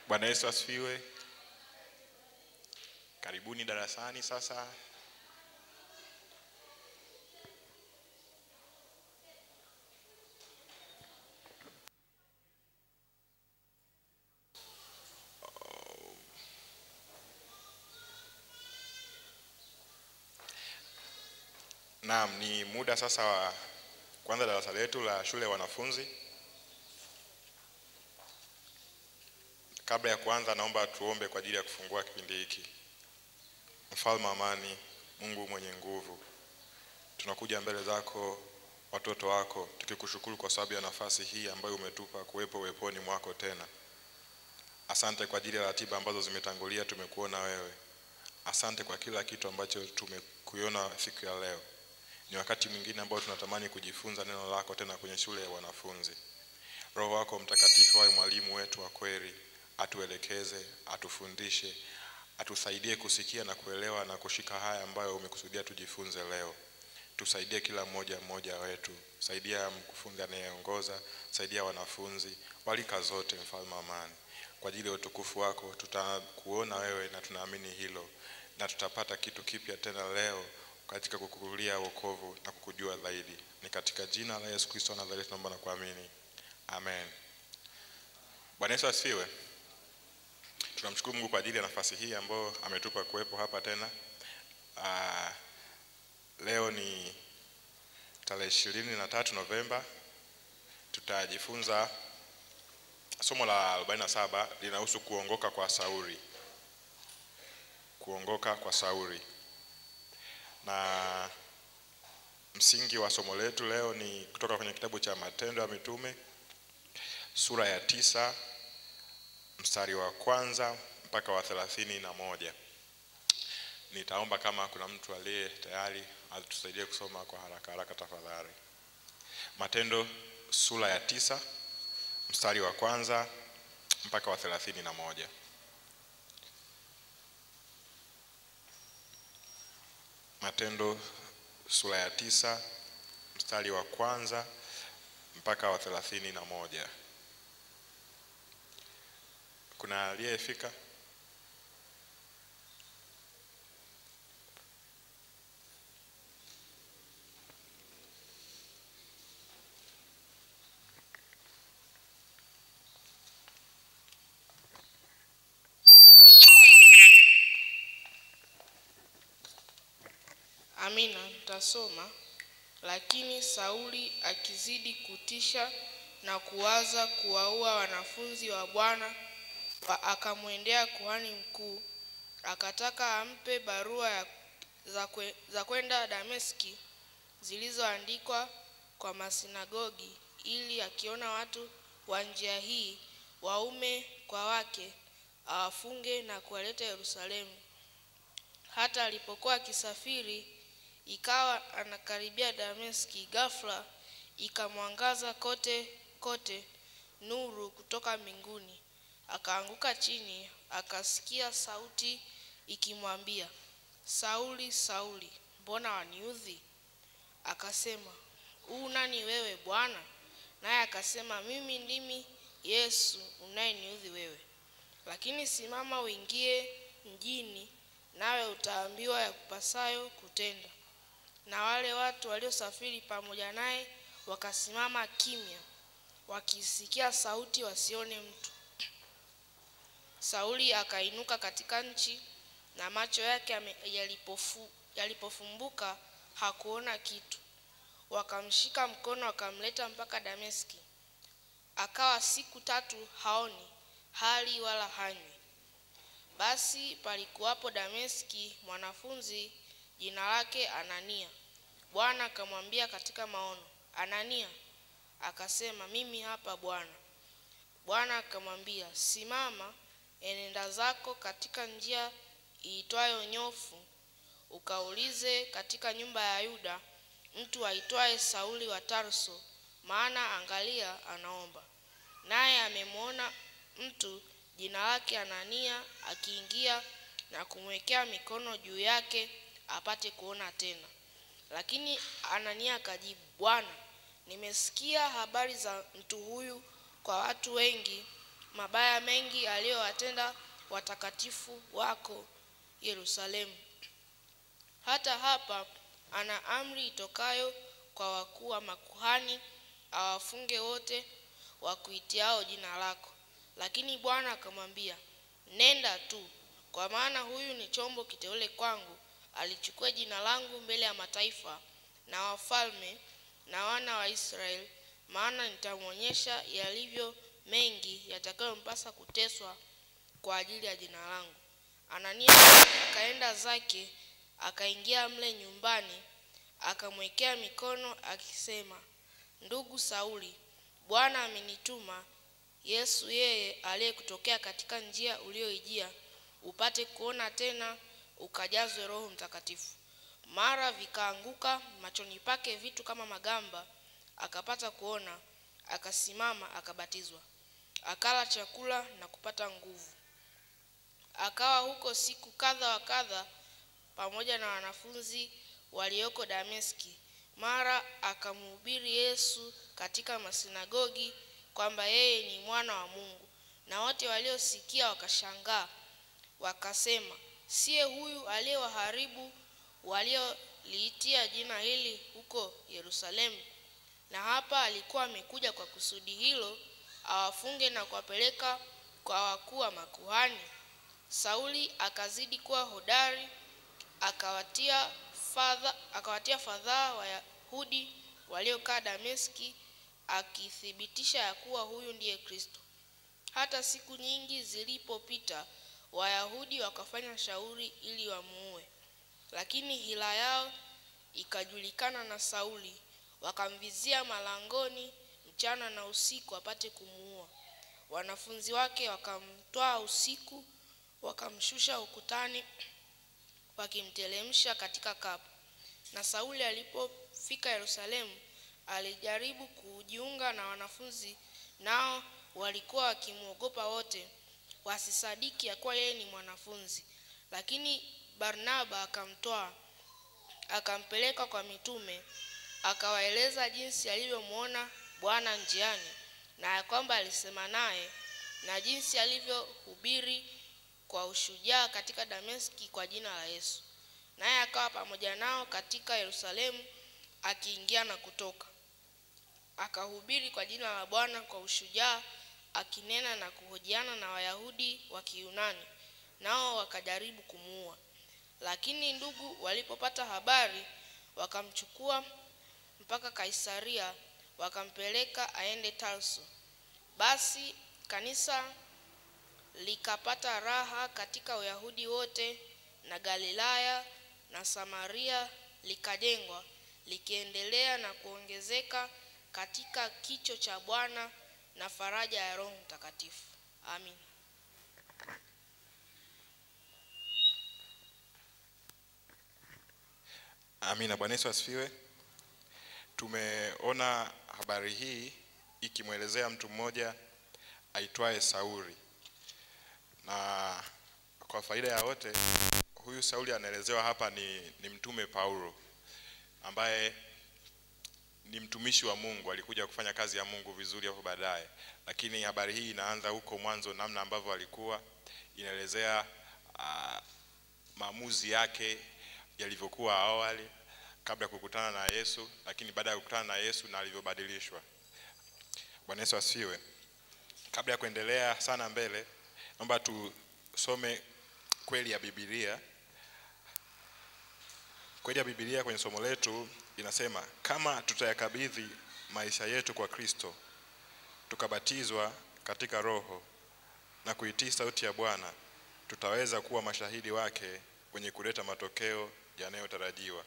Bwana Yesu asifiwe. Karibuni darasani sasa. Naam, ni muda sasa wa kuanza darasa letu la shule ya wanafunzi. Kabla ya kuanza, naomba tuombe kwa ajili ya kufungua kipindi hiki. Mfalme wa amani, Mungu mwenye nguvu, tunakuja mbele zako watoto wako tukikushukuru kwa sababu ya nafasi hii ambayo umetupa kuwepo uweponi mwako tena. Asante kwa ajili ya ratiba ambazo zimetangulia, tumekuona wewe. Asante kwa kila kitu ambacho tumekuiona siku ya leo. Ni wakati mwingine ambao tunatamani kujifunza neno lako tena kwenye shule ya wanafunzi. Roho wako Mtakatifu awe mwalimu wetu wa kweli, atuelekeze, atufundishe, atusaidie kusikia na kuelewa na kushika haya ambayo umekusudia tujifunze leo. Tusaidie kila mmoja wetu, saidia mkufunzi anayeongoza, saidia wanafunzi, walika zote mfalme wa amani. Kwa ajili ya utukufu wako tutakuona wewe na tunaamini hilo, na tutapata kitu kipya tena leo katika kukulia wokovu na kukujua zaidi. Ni katika jina la Yesu Kristo wa Nazareti naomba na kuamini. Amen. Bwana Yesu asifiwe. Tunamshukuru Mungu kwa ajili ya nafasi hii ambayo ametupa kuwepo hapa tena. Leo ni tarehe 23 Novemba. Tutajifunza somo la 47 linahusu kuongoka kwa Sauli. Kuongoka kwa Sauli. Na msingi wa somo letu leo ni kutoka kwenye kitabu cha Matendo ya Mitume sura ya 9 mstari wa 1 mpaka wa 31. Nitaomba kama kuna mtu aliye tayari atusaidie kusoma kwa haraka tafadhali. Matendo sura ya 9 mstari wa 1 mpaka wa 31. Matendo sura ya 9 mstari wa 1 mpaka wa 31. Kuna aliyefika? Amina, tutasoma. Lakini Sauli akizidi kutisha na kuwaza kuwaua wanafunzi wa Bwana, akamwendea kuhani mkuu, akataka ampe barua za kwenda Dameski zilizoandikwa kwa masinagogi, ili akiona watu wa njia hii, waume kwa wake, awafunge na kuwaleta Yerusalemu. Hata alipokuwa akisafiri, ikawa anakaribia Dameski, ghafla ikamwangaza kote nuru kutoka mbinguni. Akaanguka chini, akasikia sauti ikimwambia, Sauli, Sauli, mbona waniudhi? Akasema, nani wewe Bwana? Naye akasema, mimi ndimi Yesu unayeniudhi wewe. Lakini simama uingie mjini, nawe utaambiwa yakupasayo kutenda. Na wale watu waliosafiri pamoja naye wakasimama kimya, wakisikia sauti wasione mtu. Sauli akainuka katika nchi, na macho yake yalipofumbuka hakuona kitu. Wakamshika mkono wakamleta mpaka Dameski. Akawa siku 3 haoni, hali wala hanywi. Basi palikuwapo Dameski mwanafunzi jina lake Anania. Bwana akamwambia katika maono, Anania. Akasema, mimi hapa Bwana. Bwana akamwambia, simama, enenda zako katika njia iitwayo Nyofu, ukaulize katika nyumba ya Yuda mtu aitwaye Sauli wa Tarso, maana angalia anaomba. Naye amemwona mtu jina lake Anania akiingia na kumwekea mikono juu yake apate kuona tena. Lakini Anania akajibu, Bwana, nimesikia habari za mtu huyu kwa watu wengi, mabaya mengi aliyowatenda watakatifu wako Yerusalemu. Hata hapa ana amri itokayo kwa wakuu wa makuhani awafunge wote wakuitiao jina lako. Lakini Bwana akamwambia, nenda tu, kwa maana huyu ni chombo kiteule kwangu, alichukue jina langu mbele ya mataifa na wafalme na wana wa Israeli, maana nitamwonyesha yalivyo mengi yatakayompasa kuteswa kwa ajili ya jina langu. Anania akaenda zake, akaingia mle nyumbani, akamwekea mikono akisema, ndugu Sauli, Bwana amenituma Yesu, yeye aliyekutokea katika njia ulioijia, upate kuona tena, ukajazwe Roho Mtakatifu. Mara vikaanguka machoni pake vitu kama magamba, akapata kuona, akasimama, akabatizwa. Akala chakula na kupata nguvu. Akawa huko siku kadha wa kadha pamoja na wanafunzi walioko Dameski. Mara akamhubiri Yesu katika masinagogi kwamba yeye ni mwana wa Mungu. Na wote waliosikia wakashangaa, wakasema, siye huyu aliyewaharibu walioliitia jina hili huko Yerusalemu? Na hapa alikuwa amekuja kwa kusudi hilo, awafunge na kuwapeleka kwa wakuu wa makuhani. Sauli akazidi kuwa hodari, akawatia fadhaa Wayahudi waliokaa Dameski, akithibitisha ya kuwa huyu ndiye Kristo. Hata siku nyingi zilipopita, Wayahudi wakafanya shauri ili wamuue. Lakini hila yao ikajulikana na Sauli, wakamvizia malangoni mchana na usiku apate kumuua. Wanafunzi wake wakamtwaa usiku, wakamshusha ukutani, wakimtelemsha katika kapu. Na Sauli alipofika Yerusalemu, alijaribu kujiunga na wanafunzi, nao walikuwa wakimwogopa wote, wasisadiki ya kuwa yeye ni mwanafunzi. Lakini Barnaba akamtwaa, akampeleka kwa mitume, akawaeleza jinsi alivyomuona Bwana njiani, na ya kwamba alisema naye, na jinsi alivyohubiri kwa ushujaa katika Dameski kwa jina la Yesu. Naye akawa pamoja nao katika Yerusalemu, akiingia na kutoka. Akahubiri kwa jina la Bwana kwa ushujaa, akinena na kuhojiana na Wayahudi wa Kiyunani, nao wakajaribu kumuua. Lakini ndugu walipopata habari, wakamchukua mpaka Kaisaria, wakampeleka aende Tarso. Basi kanisa likapata raha katika Uyahudi wote, na Galilaya na Samaria likajengwa, likiendelea na kuongezeka katika kicho cha Bwana na faraja ya Roho Mtakatifu. Amin. Amina. Bwana Yesu asifiwe. Tumeona habari hii ikimwelezea mtu mmoja aitwaye Sauli. Na kwa faida ya wote, huyu Sauli anaelezewa hapa ni mtume Paulo, ambaye ni mtumishi wa Mungu, alikuja kufanya kazi ya Mungu vizuri hapo baadaye. Lakini habari hii inaanza huko mwanzo, namna ambavyo alikuwa, inaelezea maamuzi yake yalivyokuwa awali kabla ya kukutana na Yesu, lakini baada ya kukutana na Yesu na alivyobadilishwa. Bwana Yesu asifiwe. Kabla ya kuendelea sana mbele, naomba tusome kweli ya Biblia. Kweli ya Biblia kwenye somo letu inasema, kama tutayakabidhi maisha yetu kwa Kristo, tukabatizwa katika Roho na kuitii sauti ya Bwana, tutaweza kuwa mashahidi wake wenye kuleta matokeo yanayotarajiwa.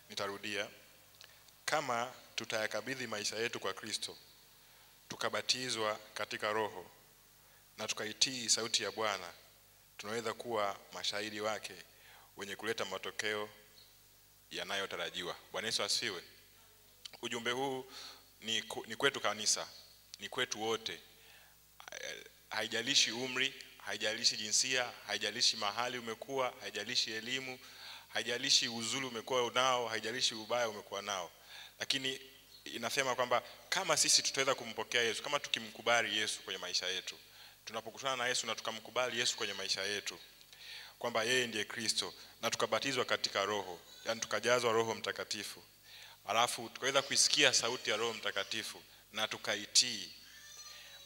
Nitarudia. Kama tutayakabidhi maisha yetu kwa Kristo, tukabatizwa katika Roho na tukaitii sauti ya Bwana, tunaweza kuwa mashahidi wake wenye kuleta matokeo yanayotarajiwa. Bwana Yesu asifiwe. Ujumbe huu ni kwetu kanisa, ni kwetu wote. Haijalishi umri, haijalishi jinsia, haijalishi mahali umekuwa, haijalishi elimu, haijalishi uzuri umekuwa nao, haijalishi ubaya umekuwa nao. Lakini inasema kwamba kama sisi tutaweza kumpokea Yesu, kama tukimkubali Yesu kwenye maisha yetu, tunapokutana na Yesu na tukamkubali Yesu kwenye maisha yetu kwamba yeye ndiye Kristo, na tukabatizwa katika Roho, yani tukajazwa Roho Mtakatifu, alafu tukaweza kuisikia sauti ya Roho Mtakatifu na tukaitii,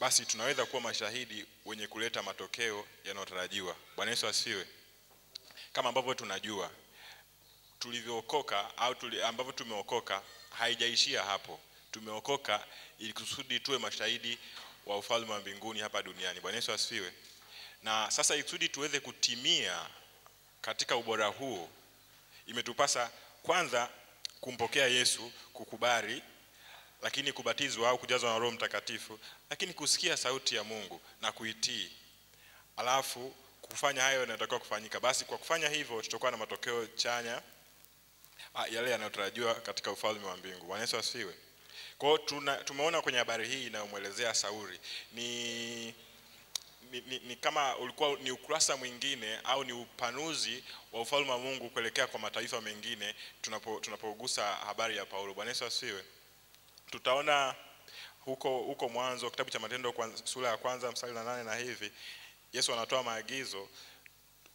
basi tunaweza kuwa mashahidi wenye kuleta matokeo yanayotarajiwa. Bwana Yesu asifiwe. Kama ambavyo tunajua tulivyookoka au ambavyo tumeokoka, haijaishia hapo. Tumeokoka ili kusudi tuwe mashahidi wa ufalme wa mbinguni hapa duniani. Bwana Yesu asifiwe. Na sasa ili kusudi tuweze kutimia katika ubora huo, imetupasa kwanza kumpokea Yesu, kukubali, lakini kubatizwa au kujazwa na Roho Mtakatifu, lakini kusikia sauti ya Mungu na kuitii. Alafu kufanya hayo yanatakiwa kufanyika. Basi kwa kufanya hivyo tutakuwa na matokeo chanya yale yanayotarajiwa katika ufalme wa mbingu. Bwana Yesu asifiwe. Kwa hiyo tumeona kwenye habari hii inayomuelezea Sauli ni kama ulikuwa ni ukurasa mwingine au ni upanuzi wa ufalme wa Mungu kuelekea kwa mataifa mengine tunapogusa habari ya Paulo. Bwana Yesu asifiwe. Tutaona huko mwanzo kitabu cha Matendo sura ya 1 mstari wa 8 na hivi, Yesu anatoa maagizo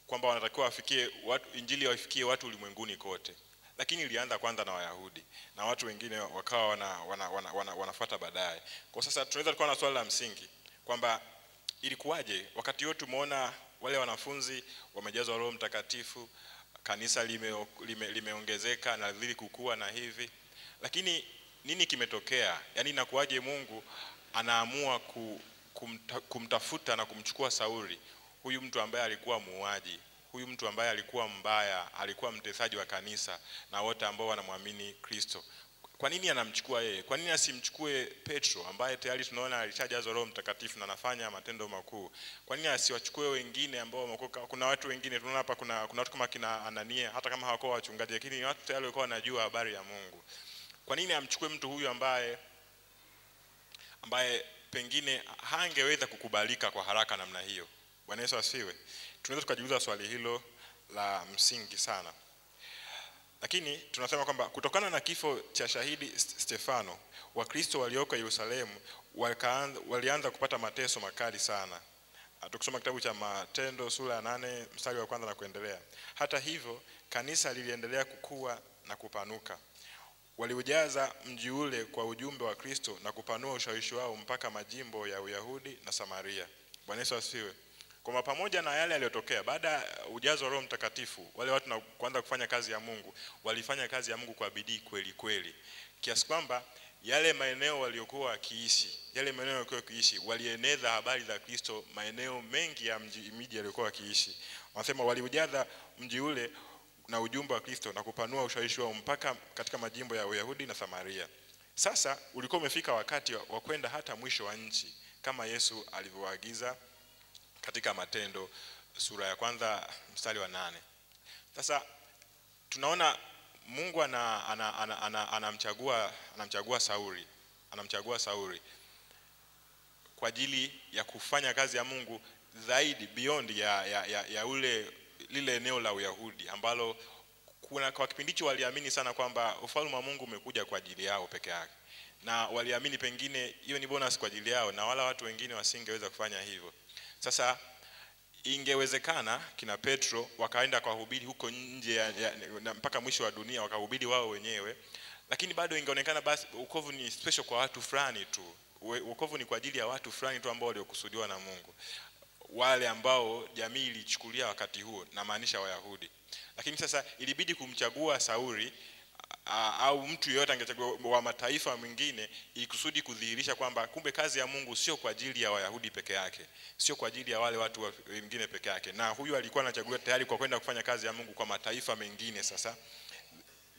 kwamba wanatakiwa wafikie watu, injili wafikie watu ulimwenguni kote. Lakini ilianza kwanza na Wayahudi na watu wengine wakawa wanafuata baadaye. Kwa sasa tunaweza kuwa na swali la msingi kwamba ilikuwaje wakati wote tumeona wale wanafunzi wamejazwa Roho Mtakatifu, kanisa limeongezeka na lili kukua na hivi, lakini nini kimetokea? Yani inakuwaje Mungu anaamua kumtafuta na kumchukua Sauli, huyu mtu ambaye alikuwa muuaji, huyu mtu ambaye alikuwa mbaya, alikuwa mtesaji wa kanisa na wote ambao wanamwamini Kristo? Kwa nini anamchukua yeye? Kwa nini asimchukue Petro ambaye tayari tunaona alishajazwa Roho Mtakatifu na anafanya matendo makuu? Kwa nini asiwachukue wengine ambao wameokoka? Kuna watu wengine tunaona hapa, kuna watu kama kina Anania, hata kama hawakuwa wachungaji, lakini watu tayari walikuwa wanajua habari ya Mungu. Kwa nini amchukue mtu huyu ambaye pengine hangeweza kukubalika kwa haraka namna hiyo? Bwana Yesu asifiwe. Tunaweza tukajiuliza swali hilo la msingi sana. Lakini tunasema kwamba kutokana na kifo cha shahidi Stefano, Wakristo walioko Yerusalemu walianza kupata mateso makali sana. Tukisoma kitabu cha Matendo sura ya 8 mstari wa 1 na kuendelea. Hata hivyo kanisa liliendelea kukua na kupanuka. Waliujaza mji ule kwa ujumbe wa Kristo na kupanua ushawishi wao mpaka majimbo ya Uyahudi na Samaria. Bwana Yesu asifiwe. Kwa pamoja na yale yaliyotokea baada ya ujazo wa Roho Mtakatifu, wale watu na kuanza kufanya kazi ya Mungu, walifanya kazi ya Mungu kwa bidii kweli kweli, kiasi kwamba yale maeneo waliokuwa wakiishi, walieneza habari za Kristo maeneo mengi ya miji aliyokuwa wakiishi. Wanasema waliujaza mji ule na ujumbe wa Kristo na kupanua ushawishi wao mpaka katika majimbo ya Uyahudi na Samaria. Sasa ulikuwa umefika wakati wa kwenda hata mwisho wa nchi kama Yesu alivyoagiza katika Matendo sura ya 1 mstari wa 8. Sasa tunaona Mungu anamchagua Sauli kwa ajili ya kufanya kazi ya Mungu zaidi beyond ya lile eneo la Uyahudi ambalo kwa kipindi hicho waliamini sana kwamba ufalme wa Mungu umekuja kwa ajili yao peke yake, na waliamini pengine hiyo ni bonus kwa ajili yao na wala watu wengine wasingeweza kufanya hivyo. Sasa ingewezekana kina Petro wakaenda kuhubiri huko nje mpaka mwisho wa dunia, wakahubiri wao wenyewe, lakini bado ingeonekana basi wokovu ni special kwa watu fulani tu. Wokovu ni kwa ajili ya watu fulani tu ambao waliokusudiwa na Mungu, wale ambao jamii ilichukulia wakati huo, na maanisha Wayahudi. Lakini sasa ilibidi kumchagua Sauli au mtu yeyote angechagua wa mataifa mengine ili kusudi kudhihirisha kwamba kumbe kazi ya Mungu sio kwa ajili ya Wayahudi peke yake, sio kwa ajili ya wale watu wengine peke yake. Na huyu alikuwa anachaguliwa tayari kwa kwenda kufanya kazi ya Mungu kwa mataifa mengine, sasa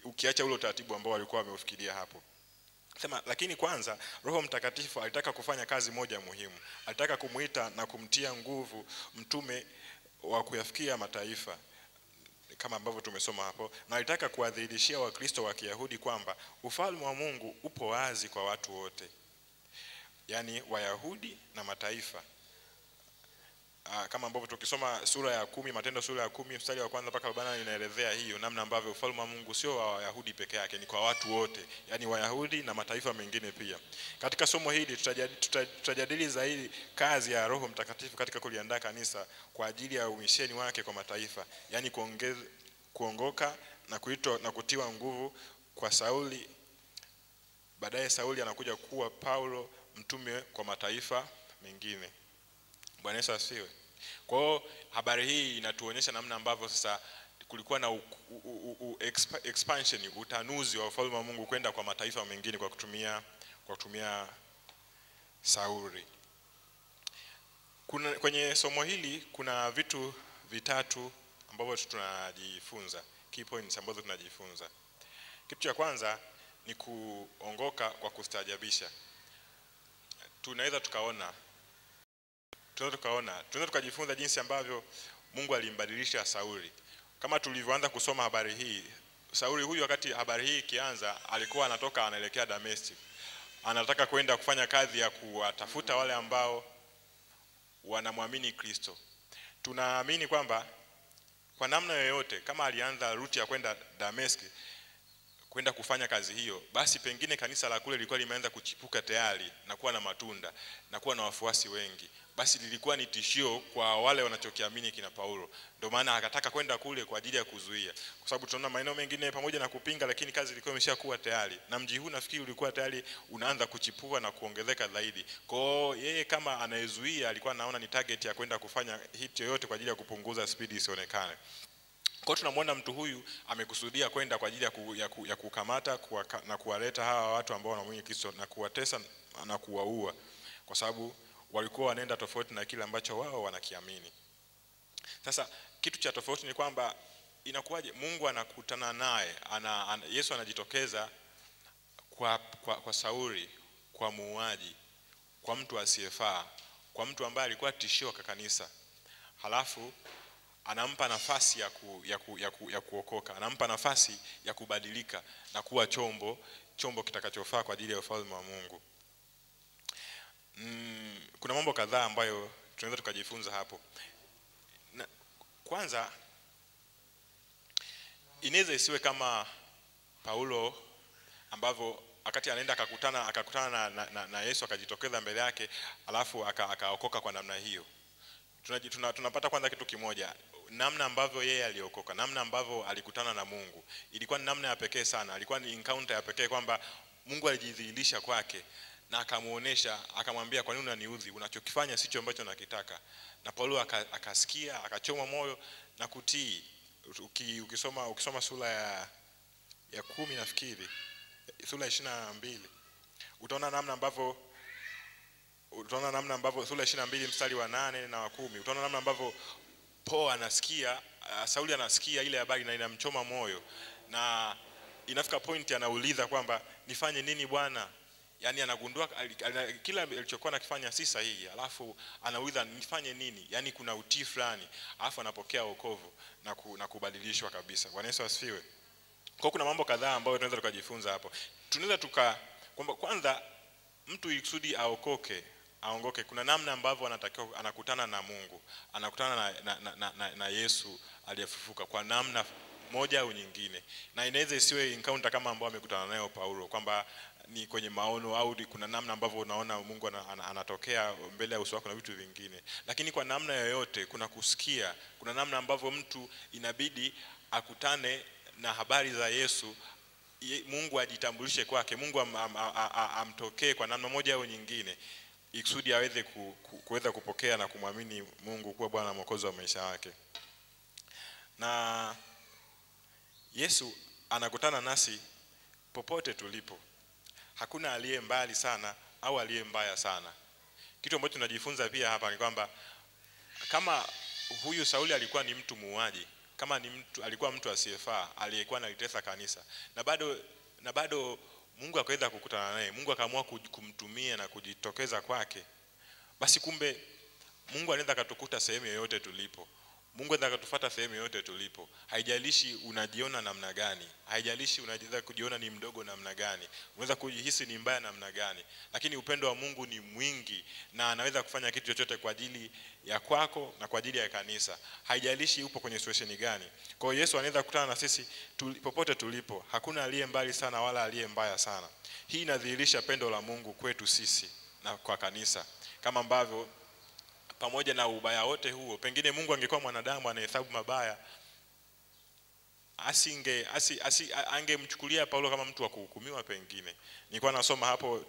ukiacha ule utaratibu ambao walikuwa wameufikiria hapo. Sema, lakini kwanza Roho Mtakatifu alitaka kufanya kazi moja muhimu. Alitaka kumuita na kumtia nguvu mtume wa kuyafikia mataifa kama ambavyo tumesoma hapo, na alitaka kuwadhihirishia Wakristo wa Kiyahudi kwamba ufalme wa Mungu upo wazi kwa watu wote, yani Wayahudi na mataifa. kama ambavyo tukisoma sura ya 10, Matendo sura ya 10 mstari wa kwanza mpaka 40 inaelezea hiyo namna ambavyo ufalme wa Mungu sio wa Wayahudi peke yake, ni kwa watu wote, yani Wayahudi na mataifa mengine pia. Katika somo hili tutajadili zaidi kazi ya Roho Mtakatifu katika kuliandaa kanisa kwa ajili ya umisheni wake kwa mataifa, yani kuongoka na kuitwa na kutiwa nguvu kwa Sauli. Baadaye Sauli anakuja kuwa Paulo, mtume kwa mataifa mengine. Bwana Yesu asifiwe. Kwa hiyo habari hii inatuonyesha namna ambavyo sasa kulikuwa na expansion, utanuzi wa ufalme wa Mungu kwenda kwa mataifa mengine kwa kutumia Sauli. Kwenye somo hili kuna vitu vitatu ambavyo tunajifunza, key points ambazo tunajifunza. Kitu cha kwanza ni kuongoka kwa kustaajabisha. Tunaweza tukajifunza jinsi ambavyo Mungu alimbadilisha Sauli. Kama tulivyoanza kusoma habari hii, Sauli huyu wakati habari hii ikianza alikuwa anatoka anaelekea Dameski. Anataka kwenda kufanya kazi ya kuwatafuta wale ambao wanamwamini Kristo. Tunaamini kwamba kwa namna yoyote kama alianza ruti ya kwenda Dameski kwenda kufanya kazi hiyo, basi pengine kanisa la kule lilikuwa limeanza kuchipuka tayari na kuwa na matunda na kuwa na wafuasi wengi. Basi lilikuwa ni tishio kwa wale wanachokiamini kina Paulo. Ndio maana akataka kwenda kule kwa ajili ya kuzuia. Kwa sababu tunaona maeneo mengine pamoja na kupinga, lakini kazi ilikuwa imeshakuwa tayari. Na mji huu nafikiri ulikuwa tayari unaanza kuchipua na kuongezeka zaidi. Kwa hiyo yeye kama anayezuia alikuwa anaona ni target ya kwenda kufanya hit yoyote kwa ajili ya kupunguza speed isionekane. Kwa tunamwona mtu huyu amekusudia kwenda kwa ajili ya kukamata na kuwaleta hawa watu ambao wanamwamini Kristo na kuwatesa na kuwaua, kwa sababu walikuwa wanaenda tofauti na kile ambacho wao wanakiamini. Sasa kitu cha tofauti ni kwamba inakuwaje Mungu anakutana naye, Yesu anajitokeza kwa Sauli, kwa muuaji, kwa mtu asiyefaa, kwa mtu ambaye alikuwa tishio kwa kanisa. Halafu anampa nafasi ya kuokoka, anampa nafasi ya kubadilika na kuwa chombo kitakachofaa kwa ajili ya ufalme wa Mungu. Kuna mambo kadhaa ambayo tunaweza tukajifunza hapo. Kwanza, inaweza isiwe kama Paulo ambavyo wakati anaenda akakutana na Yesu akajitokeza mbele yake alafu akaokoka kwa namna hiyo. Tunapata kwanza kitu kimoja, namna ambavyo yeye aliokoka, namna ambavyo alikutana na Mungu ilikuwa ni namna ya pekee sana. Ilikuwa ni encounter ya pekee kwamba Mungu alijidhihirisha kwake na akamuonesha, akamwambia kwa nini unaniudhi, unachokifanya sicho ambacho nakitaka. Na Paulo akasikia, akachoma moyo na kutii. Ukisoma sura ya 10 nafikiri, sura 22, utaona namna ambavyo sura 22 mstari wa 8 na wa 10, utaona namna ambavyo Sauli anasikia ile habari na inamchoma moyo, na inafika point anauliza kwamba nifanye nini Bwana? Yani anagundua kila alichokuwa anakifanya si sahihi, alafu anauliza nifanye nini? Yani kuna utii fulani, alafu anapokea wokovu na kubadilishwa kabisa. Bwana Yesu asifiwe. Kwa kuna mambo kadhaa ambayo tunaweza tukajifunza hapo. Tunaweza kwamba kwanza mtu ikusudi aongoke, kuna namna ambavyo anakutana na Mungu, anakutana na Yesu aliyefufuka kwa namna moja au nyingine. Na inaweza isiwe encounter kama ambao amekutana nayo Paulo, kwamba ni kwenye maono au kuna namna ambavyo unaona Mungu anatokea mbele ya uso wako na vitu vingine. Lakini kwa namna yoyote kuna kusikia, kuna namna ambavyo mtu inabidi akutane na habari za Yesu, Mungu ajitambulishe kwake, Mungu amtokee kwa namna moja au nyingine, ikusudi aweze kuweza kupokea na kumwamini Mungu kuwa Bwana na Mwokozi wa maisha yake. Na Yesu anakutana nasi popote tulipo. Hakuna aliye mbali sana au aliye mbaya sana. Kitu ambacho tunajifunza pia hapa ni kwamba kama huyu Sauli alikuwa ni mtu muuaji, kama alikuwa mtu asiyefaa aliyekuwa analitesa kanisa, na bado Mungu akaweza kukutana naye, Mungu akaamua kumtumia na kujitokeza kwake, basi kumbe Mungu anaweza katukuta sehemu yoyote tulipo. Mungu anataka kutufuata sehemu yote tulipo. Haijalishi unajiona namna gani, haijalishi unaweza kujiona ni mdogo namna gani, unaweza kujihisi ni mbaya namna gani, lakini upendo wa Mungu ni mwingi na anaweza kufanya kitu chochote kwa ajili ya kwako na kwa ajili ya kanisa. Haijalishi upo kwenye situation gani. Kwa hiyo Yesu anaweza kukutana na sisi popote tulipo. Hakuna aliye mbali sana wala aliye mbaya sana. Hii inadhihirisha pendo la Mungu kwetu sisi na kwa kanisa. Kama ambavyo pamoja na ubaya wote huo, pengine Mungu angekuwa mwanadamu anahesabu mabaya, angemchukulia Paulo kama mtu wa kuhukumiwa pengine. Nilikuwa nasoma hapo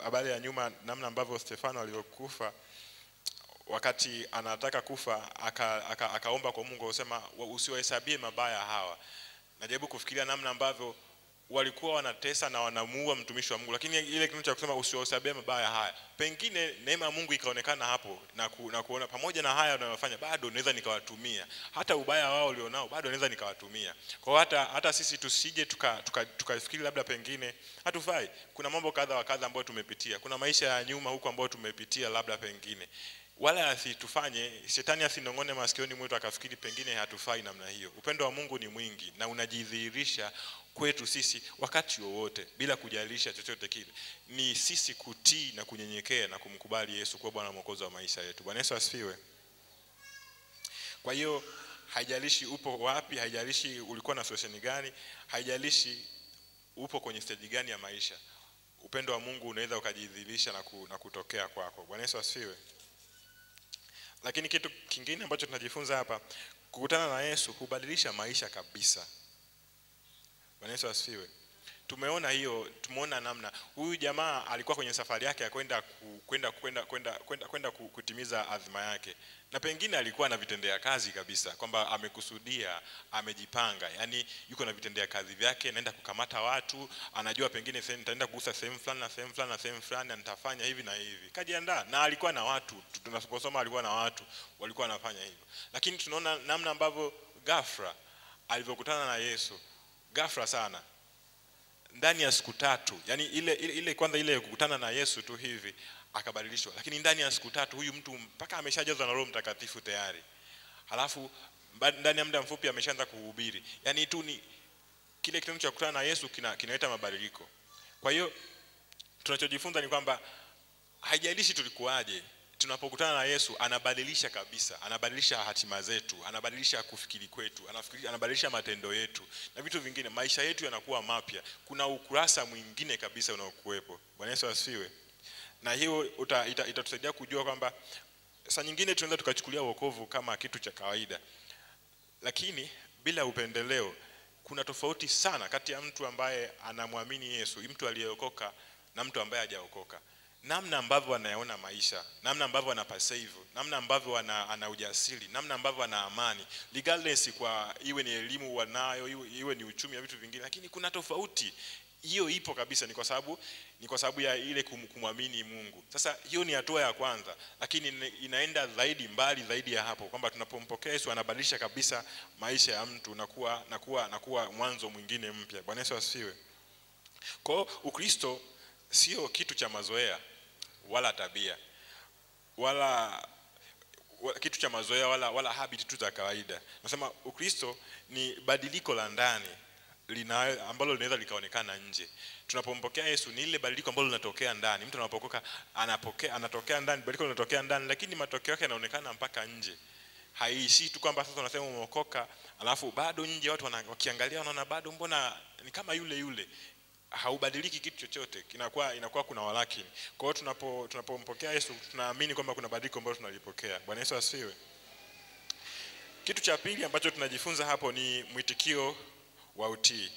habari ya nyuma namna ambavyo Stefano alivyokufa. Wakati anataka kufa akaomba kwa Mungu akasema usiwahesabie mabaya hawa. Najaribu kufikiria namna ambavyo walikuwa wanatesa na wanamuua mtumishi wa Mungu, lakini ile kitu cha kusema usiwahesabie mabaya haya, pengine neema ya Mungu ikaonekana hapo na kuona pamoja na haya wanayofanya bado naweza nikawatumia, hata ubaya wao ulionao bado naweza nikawatumia. Kwa hata sisi tusije tukafikiri labda pengine hatufai. Kuna mambo kadha wa kadha ambayo tumepitia, kuna maisha ya nyuma huko ambayo tumepitia labda pengine, wala asitufanye shetani asinongone masikioni mwetu akafikiri pengine hatufai namna hiyo. Upendo wa Mungu ni mwingi na unajidhihirisha kwetu sisi wakati wowote bila kujalisha chochote kile. Ni sisi kutii na kunyenyekea na kumkubali Yesu kuwa Bwana Mwokozi wa maisha yetu. Bwana Yesu asifiwe. Kwa hiyo haijalishi upo wapi, haijalishi ulikuwa na situation gani, haijalishi upo kwenye stage gani ya maisha, upendo wa Mungu unaweza ukajidhihirisha na kutokea kwako. Bwana Yesu asifiwe. Lakini kitu kingine ambacho tunajifunza hapa, kukutana na Yesu hubadilisha maisha kabisa. Bwana Yesu asifiwe. Tumeona namna huyu jamaa alikuwa kwenye safari yake ya kwenda kutimiza azma yake. Na pengine alikuwa na vitendea kazi kabisa kwamba amekusudia, amejipanga. Yaani yuko na vitendea kazi vyake, naenda kukamata watu, anajua pengine nitaenda kugusa sehemu fulani na sehemu fulani na sehemu fulani na nitafanya hivi na hivi. Kajiandaa na alikuwa na watu, tunaposoma alikuwa na watu walikuwa wanafanya hivyo. Lakini tunaona namna ambavyo ghafla alivyokutana na Yesu, ghafla sana, ndani ya siku 3, yani ile kwanza ile kukutana na Yesu tu hivi akabadilishwa, lakini ndani ya siku 3 huyu mtu mpaka ameshajazwa na Roho Mtakatifu tayari. Halafu ndani ya muda mfupi ameshaanza kuhubiri. Yani tu ni kile kitendo cha kukutana na Yesu kinaleta mabadiliko. Kwa hiyo tunachojifunza ni kwamba haijalishi tulikuaje, tunapokutana na Yesu anabadilisha kabisa, anabadilisha hatima zetu, anabadilisha kufikiri kwetu, anabadilisha matendo yetu na vitu vingine. Maisha yetu yanakuwa mapya, kuna ukurasa mwingine kabisa unaokuwepo. Bwana Yesu asifiwe. Na hiyo itatusaidia kujua kwamba saa nyingine tunaweza tukachukulia wokovu kama kitu cha kawaida, lakini bila upendeleo. Kuna tofauti sana kati ya mtu ambaye anamwamini Yesu, mtu aliyeokoka, na mtu ambaye hajaokoka. Namna ambavyo anayaona maisha, namna ambavyo anapasave, namna ambavyo ana ujasiri, namna ambavyo ana amani, regardless kwa iwe ni elimu wanayo, iwe ni uchumi na vitu vingine, lakini kuna tofauti. Hiyo ipo kabisa, ni kwa sababu ya ile kumwamini Mungu. Sasa hiyo ni hatua ya kwanza, lakini inaenda mbali zaidi ya hapo, kwamba tunapompokea Yesu anabadilisha kabisa maisha ya mtu na kuwa mwanzo mwingine mpya. Bwana Yesu asifiwe. Kwa hiyo Ukristo sio kitu cha mazoea wala tabia wala kitu cha mazoea wala habit tu za kawaida. Nasema Ukristo ni badiliko la ndani ambalo linaweza likaonekana nje. Tunapompokea Yesu ni ile badiliko ambalo linatokea ndani. Mtu anapokoka anatokea ndani, badiliko linatokea ndani, lakini matokeo yake yanaonekana mpaka nje. Haishi tu kwamba sasa unasema umeokoka alafu bado nje watu wakiangalia wanaona bado mbona ni kama yule. Haubadiliki kitu chochote, inakuwa kuna walakini. Kwa hiyo tunapompokea Yesu tunaamini kwamba kuna badiliko ambalo tunalipokea. Bwana Yesu asifiwe. Kitu cha pili ambacho tunajifunza hapo ni mwitikio wa utii.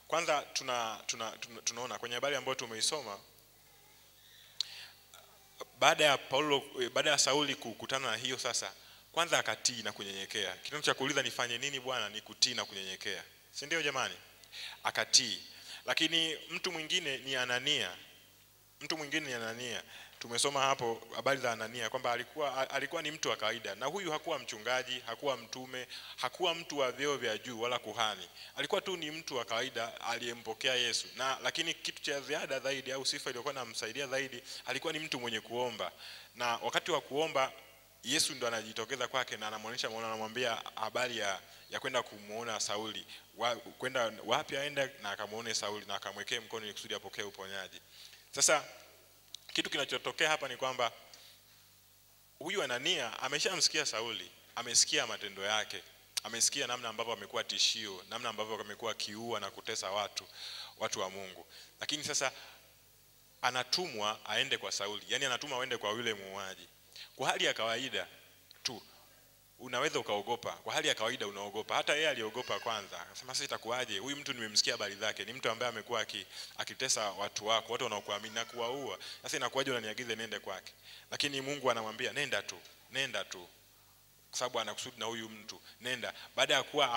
Kwanza tunaona kwenye habari ambayo tumeisoma, baada ya Sauli kukutana na hiyo, sasa kwanza akatii na kunyenyekea. Kitendo cha kuuliza nifanye nini Bwana ni kutii na kunyenyekea, si ndio jamani? Akatii. Lakini mtu mwingine ni Anania. Tumesoma hapo habari za Anania kwamba alikuwa ni mtu wa kawaida, na huyu hakuwa mchungaji, hakuwa mtume, hakuwa mtu wa vyeo vya juu wala kuhani. Alikuwa tu ni mtu wa kawaida aliyempokea Yesu. Lakini kitu cha ziada zaidi au sifa iliyokuwa inamsaidia zaidi, alikuwa ni mtu mwenye kuomba. Na wakati wa kuomba Yesu ndo anajitokeza kwake na anamuonyesha maono, anamwambia habari ya kwenda kumuona Sauli, kwenda wapi aende, na akamuone Sauli na akamwekea mkono ili kusudi apokee uponyaji. Sasa kitu kinachotokea hapa ni kwamba huyu Anania ameshamsikia Sauli, amesikia matendo yake, amesikia namna ambavyo amekuwa tishio, namna ambavyo amekuwa kiua na kutesa watu wa Mungu. Lakini sasa anatumwa aende kwa Sauli, yani anatumwa aende kwa yule muuaji. Kwa hali ya kawaida tu unaweza ukaogopa, kwa hali ya kawaida unaogopa. Hata yeye aliogopa kwanza, akasema sasa itakuwaje, huyu mtu nimemsikia habari zake, ni mtu ambaye amekuwa akitesa watu wako, watu wanaokuamini na kuwaua, sasa inakuwaje unaniagiza nende kwake? Lakini Mungu anamwambia nenda tu, kwa sababu anakusudi na huyu mtu, nenda. Baada ya kuwa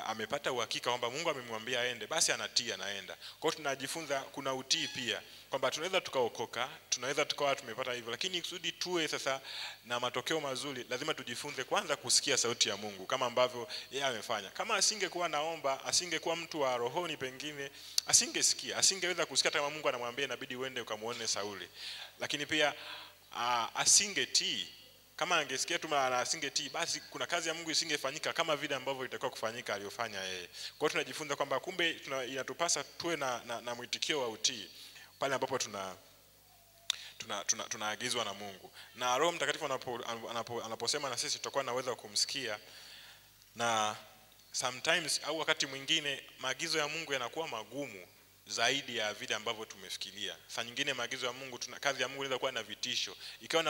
amepata uhakika kwamba Mungu amemwambia aende, basi anatii, anaenda. Kwa hiyo tunajifunza kuna utii pia, kwamba tunaweza tukaokoka, tunaweza tukawa tumepata hivyo, lakini kusudi tuwe sasa na matokeo mazuri, lazima tujifunze kwanza kusikia sauti ya Mungu kama ambavyo yeye amefanya. Kama asingekuwa naomba, asingekuwa mtu wa rohoni, pengine asingesikia, asingeweza kusikia kama Mungu anamwambia inabidi uende ukamuone Sauli. Lakini pia asingetii. Kama angesikia tu na asingetii, basi kuna kazi ya Mungu isingefanyika kama vile ambavyo itakuwa kufanyika aliyofanya yeye. Kwa hiyo tunajifunza kwamba kumbe inatupasa tuwe na mwitikio wa utii pale ambapo tunaagizwa na Mungu. Na Roho Mtakatifu anaposema na sisi tutakuwa na uwezo wa kumsikia, na sometimes au wakati mwingine maagizo ya Mungu yanakuwa magumu zaidi ya vile ambavyo tumefikiria. Saa nyingine maagizo ya Mungu, kazi ya Mungu inaweza kuwa na vitisho, ikawa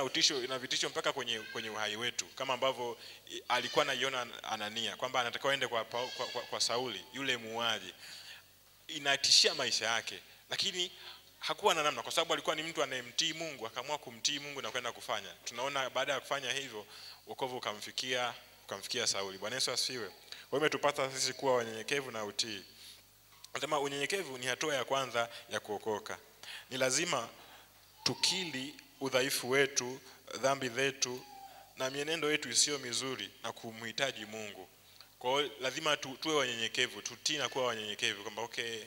na vitisho mpaka kwenye uhai wetu, kama ambavyo alikuwa anaiona Anania kwamba anatakiwa aende kwa Sauli yule muuaji, inatishia maisha yake, lakini hakuwa na namna, kwa sababu alikuwa ni mtu anayemtii Mungu, akaamua kumtii Mungu na kwenda kufanya. Tunaona baada ya kufanya hivyo wokovu ukamfikia Sauli. Bwana Yesu asifiwe. Kwa hiyo imetupasa sisi kuwa wanyenyekevu na utii. Nasema unyenyekevu ni hatua ya kwanza ya kuokoka. Ni lazima tukili udhaifu wetu, dhambi zetu na mienendo yetu isiyo mizuri na kumhitaji Mungu. Kwa hiyo lazima tuwe wanyenyekevu, tutii na kuwa wanyenyekevu, kwamba okay,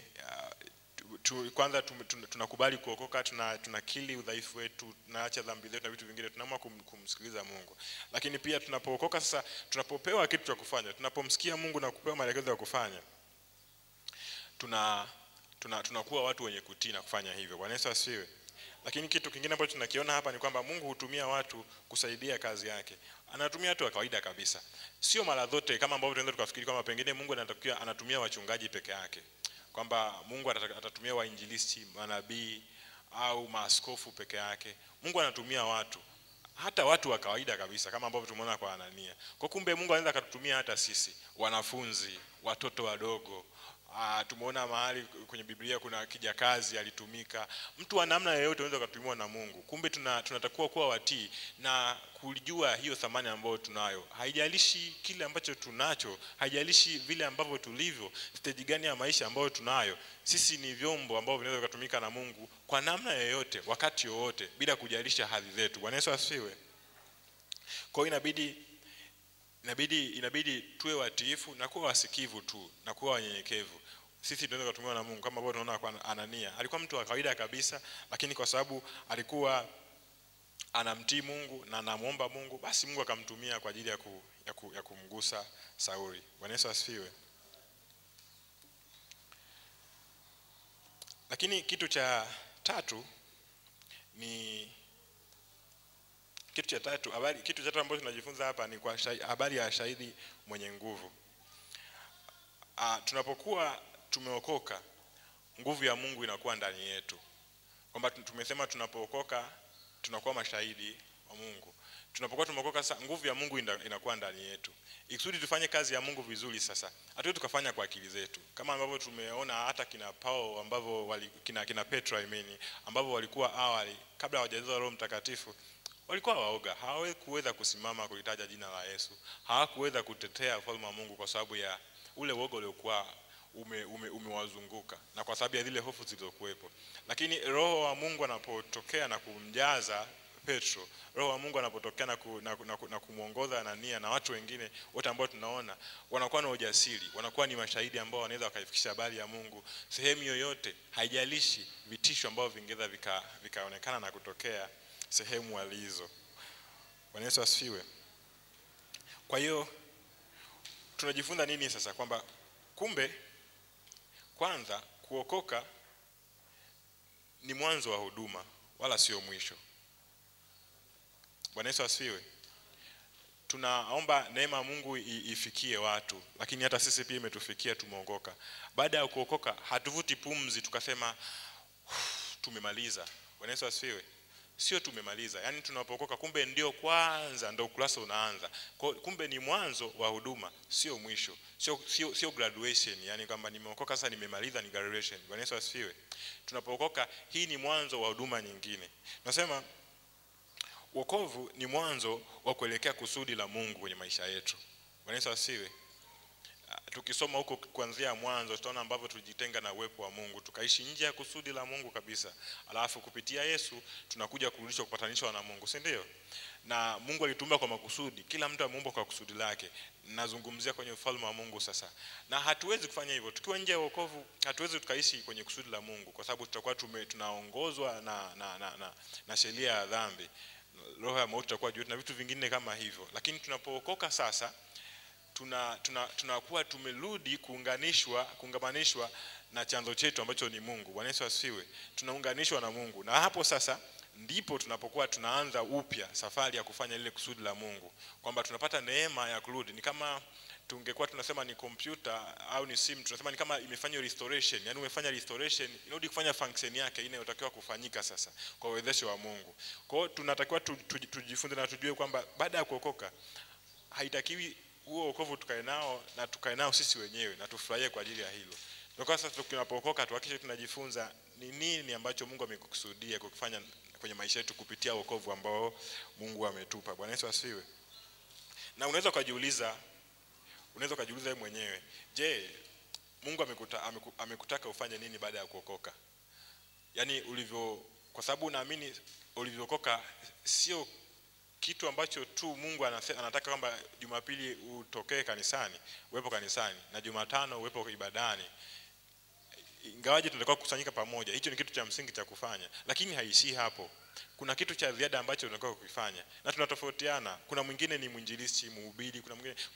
kwanza tunakubali kuokoka, tunakili udhaifu wetu, tunaacha dhambi zetu na vitu vingine, tunaamua kumsikiliza Mungu. Lakini pia tunapookoka sasa, tunapopewa kitu cha kufanya, tunapomsikia Mungu na kupewa maelekezo ya kufanya, tunakuwa watu wenye kutii na kufanya hivyo. Bwana Yesu asifiwe. Lakini kitu kingine ambacho tunakiona hapa ni kwamba Mungu hutumia watu kusaidia kazi yake. Anatumia watu wa kawaida kabisa. Sio mara zote kama ambavyo tunaweza tukafikiri kwamba pengine Mungu anatumia wachungaji peke yake, kwamba Mungu atatumia wainjilisti, manabii au maaskofu peke yake. Mungu anatumia watu, hata watu wa kawaida kabisa, kama ambavyo tumeona kwa Anania. Kwa kumbe Mungu anaweza kututumia hata sisi, wanafunzi, watoto wadogo. Tumeona mahali kwenye Biblia kuna kijakazi alitumika. Mtu wa namna yoyote anaweza kutumiwa na Mungu. Kumbe tunatakiwa kuwa watii na kujua hiyo thamani ambayo tunayo. Haijalishi kile ambacho tunacho, haijalishi vile ambavyo tulivyo, stage gani ya maisha ambayo tunayo. Sisi ni vyombo ambavyo vinaweza kutumika na Mungu kwa namna yoyote, wakati wowote, bila kujalisha hadhi zetu. Bwana Yesu asifiwe. Kwa hiyo inabidi tuwe watiifu na kuwa wasikivu tu na kuwa wanyenyekevu. Sisi tunaweza kutumiwa na Mungu kama ambavyo tunaona kwa Anania. Alikuwa mtu wa kawaida kabisa, lakini kwa sababu alikuwa anamtii Mungu na anamuomba Mungu, basi Mungu akamtumia kwa ajili ya kumgusa Sauli. Bwana Yesu asifiwe. Lakini kitu cha tatu ambacho tunajifunza hapa ni kwa habari ya shahidi mwenye nguvu. Tunapokuwa tumeokoka, nguvu ya Mungu inakuwa ndani yetu. Kwamba tumesema tunapookoka tunakuwa mashahidi wa Mungu. Tunapokuwa tumeokoka sasa, nguvu ya Mungu inakuwa ndani yetu. Ikusudi tufanye kazi ya Mungu vizuri sasa, hatuwezi tukafanya kwa akili zetu. Kama ambavyo tumeona hata kina Paulo ambavyo kina Petro ambavyo walikuwa awali kabla hawajazaliwa Roho Mtakatifu, walikuwa waoga. Hawakuweza kusimama kulitaja jina la Yesu. Hawakuweza kutetea ufalme wa Mungu kwa sababu ya ule uoga uliokuwa umewazunguka na kwa sababu ya zile hofu zilizokuwepo. Lakini Roho wa Mungu anapotokea na kumjaza Petro, Roho wa Mungu anapotokea na kumuongoza Anania na watu wengine wote ambao tunaona, wanakuwa na ujasiri, wanakuwa ni mashahidi ambao wanaweza wakaifikisha habari ya Mungu sehemu yoyote, haijalishi vitisho ambao vingeweza vikaonekana na kutokea sehemu walizo. Bwana Yesu asifiwe. Kwa hiyo tunajifunza nini sasa? Kwamba kumbe kwanza kuokoka ni mwanzo wa huduma wala sio mwisho. Bwana Yesu asifiwe. Tunaomba neema ya Mungu ifikie watu, lakini hata sisi pia imetufikia, tumeokoka. Baada ya kuokoka hatuvuti pumzi tukasema tumemaliza. Bwana Yesu asifiwe. Sio tumemaliza. Yaani tunapookoka kumbe ndio kwanza ndio ukurasa unaanza. Kumbe ni mwanzo wa huduma, sio mwisho. Sio graduation, yani kwamba nimeokoka sasa nimemaliza ni graduation. Bwana Yesu asifiwe. Tunapookoka hii ni mwanzo wa huduma nyingine. Nasema wokovu ni mwanzo wa kuelekea kusudi la Mungu kwenye maisha yetu. Bwana Yesu asifiwe. Tukisoma huko kuanzia mwanzo tutaona ambavyo tulijitenga na uwepo wa Mungu, tukaishi nje ya kusudi la Mungu kabisa. Alafu kupitia Yesu tunakuja kurudishwa kupatanishwa na Mungu, si ndio? Na Mungu alituumba kwa makusudi, kila mtu ameumbwa kwa kusudi lake. Nazungumzia kwenye ufalme wa Mungu sasa. Na hatuwezi kufanya hivyo tukiwa nje ya wokovu, hatuwezi tukaishi kwenye kusudi la Mungu kwa sababu tutakuwa tunaongozwa na sheria ya dhambi. Roho ya mauti itakuwa juu na vitu vingine kama hivyo. Lakini tunapookoka sasa tunakuwa tumerudi kuungamanishwa na chanzo chetu ambacho ni Mungu. Bwana Yesu asifiwe. Tunaunganishwa na Mungu. Na hapo sasa ndipo tunapokuwa tunaanza upya safari ya kufanya ile kusudi la Mungu. Kwamba tunapata neema ya kurudi. Ni kama tungekuwa tunasema ni kompyuta au ni simu, tunasema ni kama imefanya restoration. Yaani umefanya restoration, inarudi kufanya function yake inayotakiwa kufanyika sasa kwa uwezesho wa Mungu. Kwa hiyo tunatakiwa tujifunze na tujue kwamba baada ya kuokoka haitakiwi huo wokovu tukae nao sisi wenyewe na tufurahie kwa ajili ya hilo. Ndio sasa tunapookoka tuhakikishe tunajifunza ni nini ambacho Mungu amekusudia kukifanya kwenye maisha yetu kupitia wokovu ambao Mungu ametupa. Bwana Yesu asifiwe. Na unaweza kujiuliza wewe mwenyewe, je, Mungu amekutaka ufanye nini baada ya kuokoka? Yaani kwa sababu naamini ulivyookoka sio kitu ambacho tu Mungu anataka kwamba Jumapili utokee kanisani, uwepo kanisani, na Jumatano uwepo ibadani. Ingawaje tunatakiwa kukusanyika pamoja, hicho ni kitu cha msingi cha kufanya, lakini haishi hapo. Kuna kitu cha ziada ambacho tunatakiwa kufanya. Na tunatofautiana. Kuna mwingine ni mwinjilisti, mhubiri,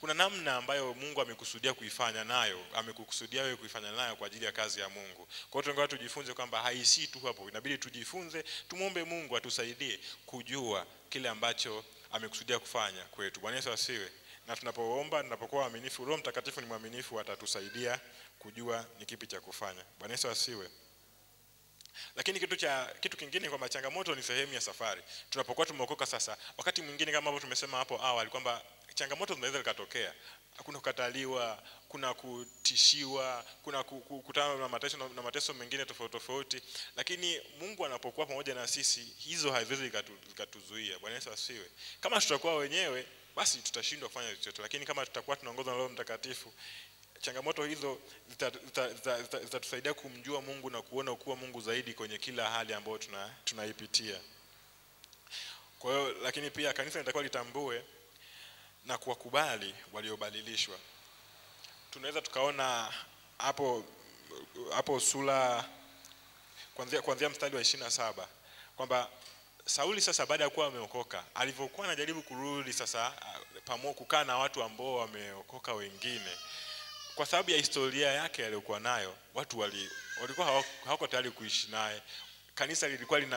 kuna namna ambayo Mungu amekusudia kuifanya nayo, amekukusudia wewe kuifanya nayo kwa ajili ya kazi ya Mungu. Kwa hiyo tunataka tujifunze kwamba haishi tu hapo. Inabidi tujifunze, tumuombe Mungu atusaidie kujua kile ambacho amekusudia kufanya kwetu. Bwana Yesu asifiwe. Na tunapoomba, tunapokuwa waaminifu, Roho Mtakatifu ni mwaminifu, atatusaidia kujua ni kipi cha kufanya. Bwana Yesu asifiwe. Lakini kitu kingine kwamba changamoto ni sehemu ya safari. Tunapokuwa tumeokoka sasa, wakati mwingine kama ambavyo tumesema hapo awali kwamba changamoto zinaweza zikatokea. Kuna kukataliwa, kuna kutishiwa, kuna kukutana na mateso mengine tofauti. Lakini Mungu anapokuwa pamoja na sisi, hizo haziwezi zikatuzuia. Bwana Yesu asifiwe. Kama tutakuwa wenyewe, basi tutashindwa kufanya chochote. Lakini kama tutakuwa tunaongozwa na Roho Mtakatifu, changamoto hizo zitatusaidia kumjua Mungu na kuona ukuu Mungu zaidi kwenye kila hali ambayo tunaipitia. Kwa hiyo lakini pia kanisa linatakiwa litambue na kuwakubali waliobadilishwa. Tunaweza tukaona hapo sura kuanzia mstari wa 27 kwamba Sauli sasa baada ya kuwa ameokoka, alivyokuwa anajaribu kurudi sasa pamoja kukaa na watu ambao wameokoka wengine, kwa sababu ya historia yake aliyokuwa nayo, watu walikuwa hawako tayari kuishi naye. Kanisa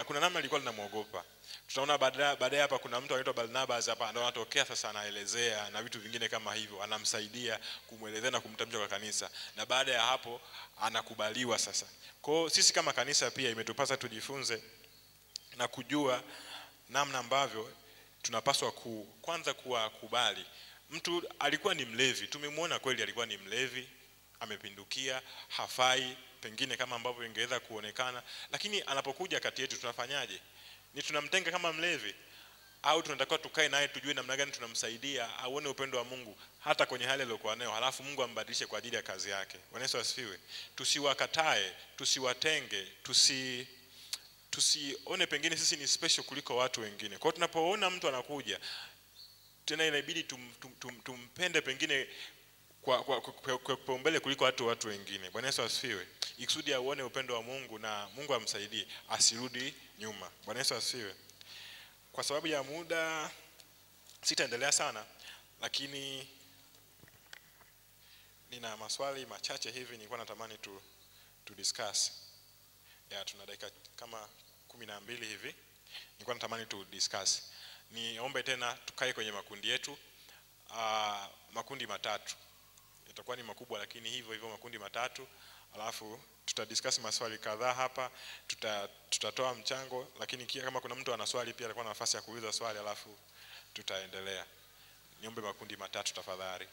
kuna namna lilikuwa linamuogopa. Tutaona baadaye hapa kuna mtu anaitwa Barnabas hapa ndio anatokea sasa, anaelezea na vitu vingine kama hivyo, anamsaidia kumuelezea na kumtambulisha kwa kanisa, na baada ya hapo anakubaliwa sasa. Kwa hiyo sisi kama kanisa pia imetupasa tujifunze na kujua namna ambavyo tunapaswa kwanza kuwakubali. Mtu alikuwa ni mlevi, tumemwona kweli alikuwa ni mlevi, amepindukia, hafai pengine kama ambavyo ingeweza kuonekana, lakini anapokuja kati yetu tunafanyaje? Ni tunamtenga kama mlevi au tunatakiwa tukae naye tujue namna gani tunamsaidia aone upendo wa Mungu hata kwenye hali aliyokuwa nayo, halafu Mungu ambadilishe kwa ajili ya kazi yake. Bwana Yesu asifiwe. Tusiwakatae, tusiwatenge, tusione pengine sisi ni special kuliko watu wengine. Kwa hiyo tunapoona mtu anakuja, tena inabidi tumpende pengine kwa kipaumbele kuliko watu wengine. Bwana Yesu asifiwe. Ikusudi aone upendo wa Mungu na Mungu amsaidie asirudi nyuma. Bwana Yesu asifiwe. Kwa sababu ya muda Sitaendelea sana, lakini nina maswali machache hivi nilikuwa natamani tu discuss. Tuna dakika kama 12 hivi. Nilikuwa natamani tu discuss. Niombe tena tukae kwenye makundi yetu. Makundi matatu. Itakuwa ni makubwa lakini hivyo makundi matatu. Alafu tutadiscuss maswali kadhaa hapa. Tutatoa mchango, lakini kama kuna mtu ana swali pia atakuwa na nafasi ya kuuliza swali, alafu tutaendelea. Niombe makundi matatu tafadhali.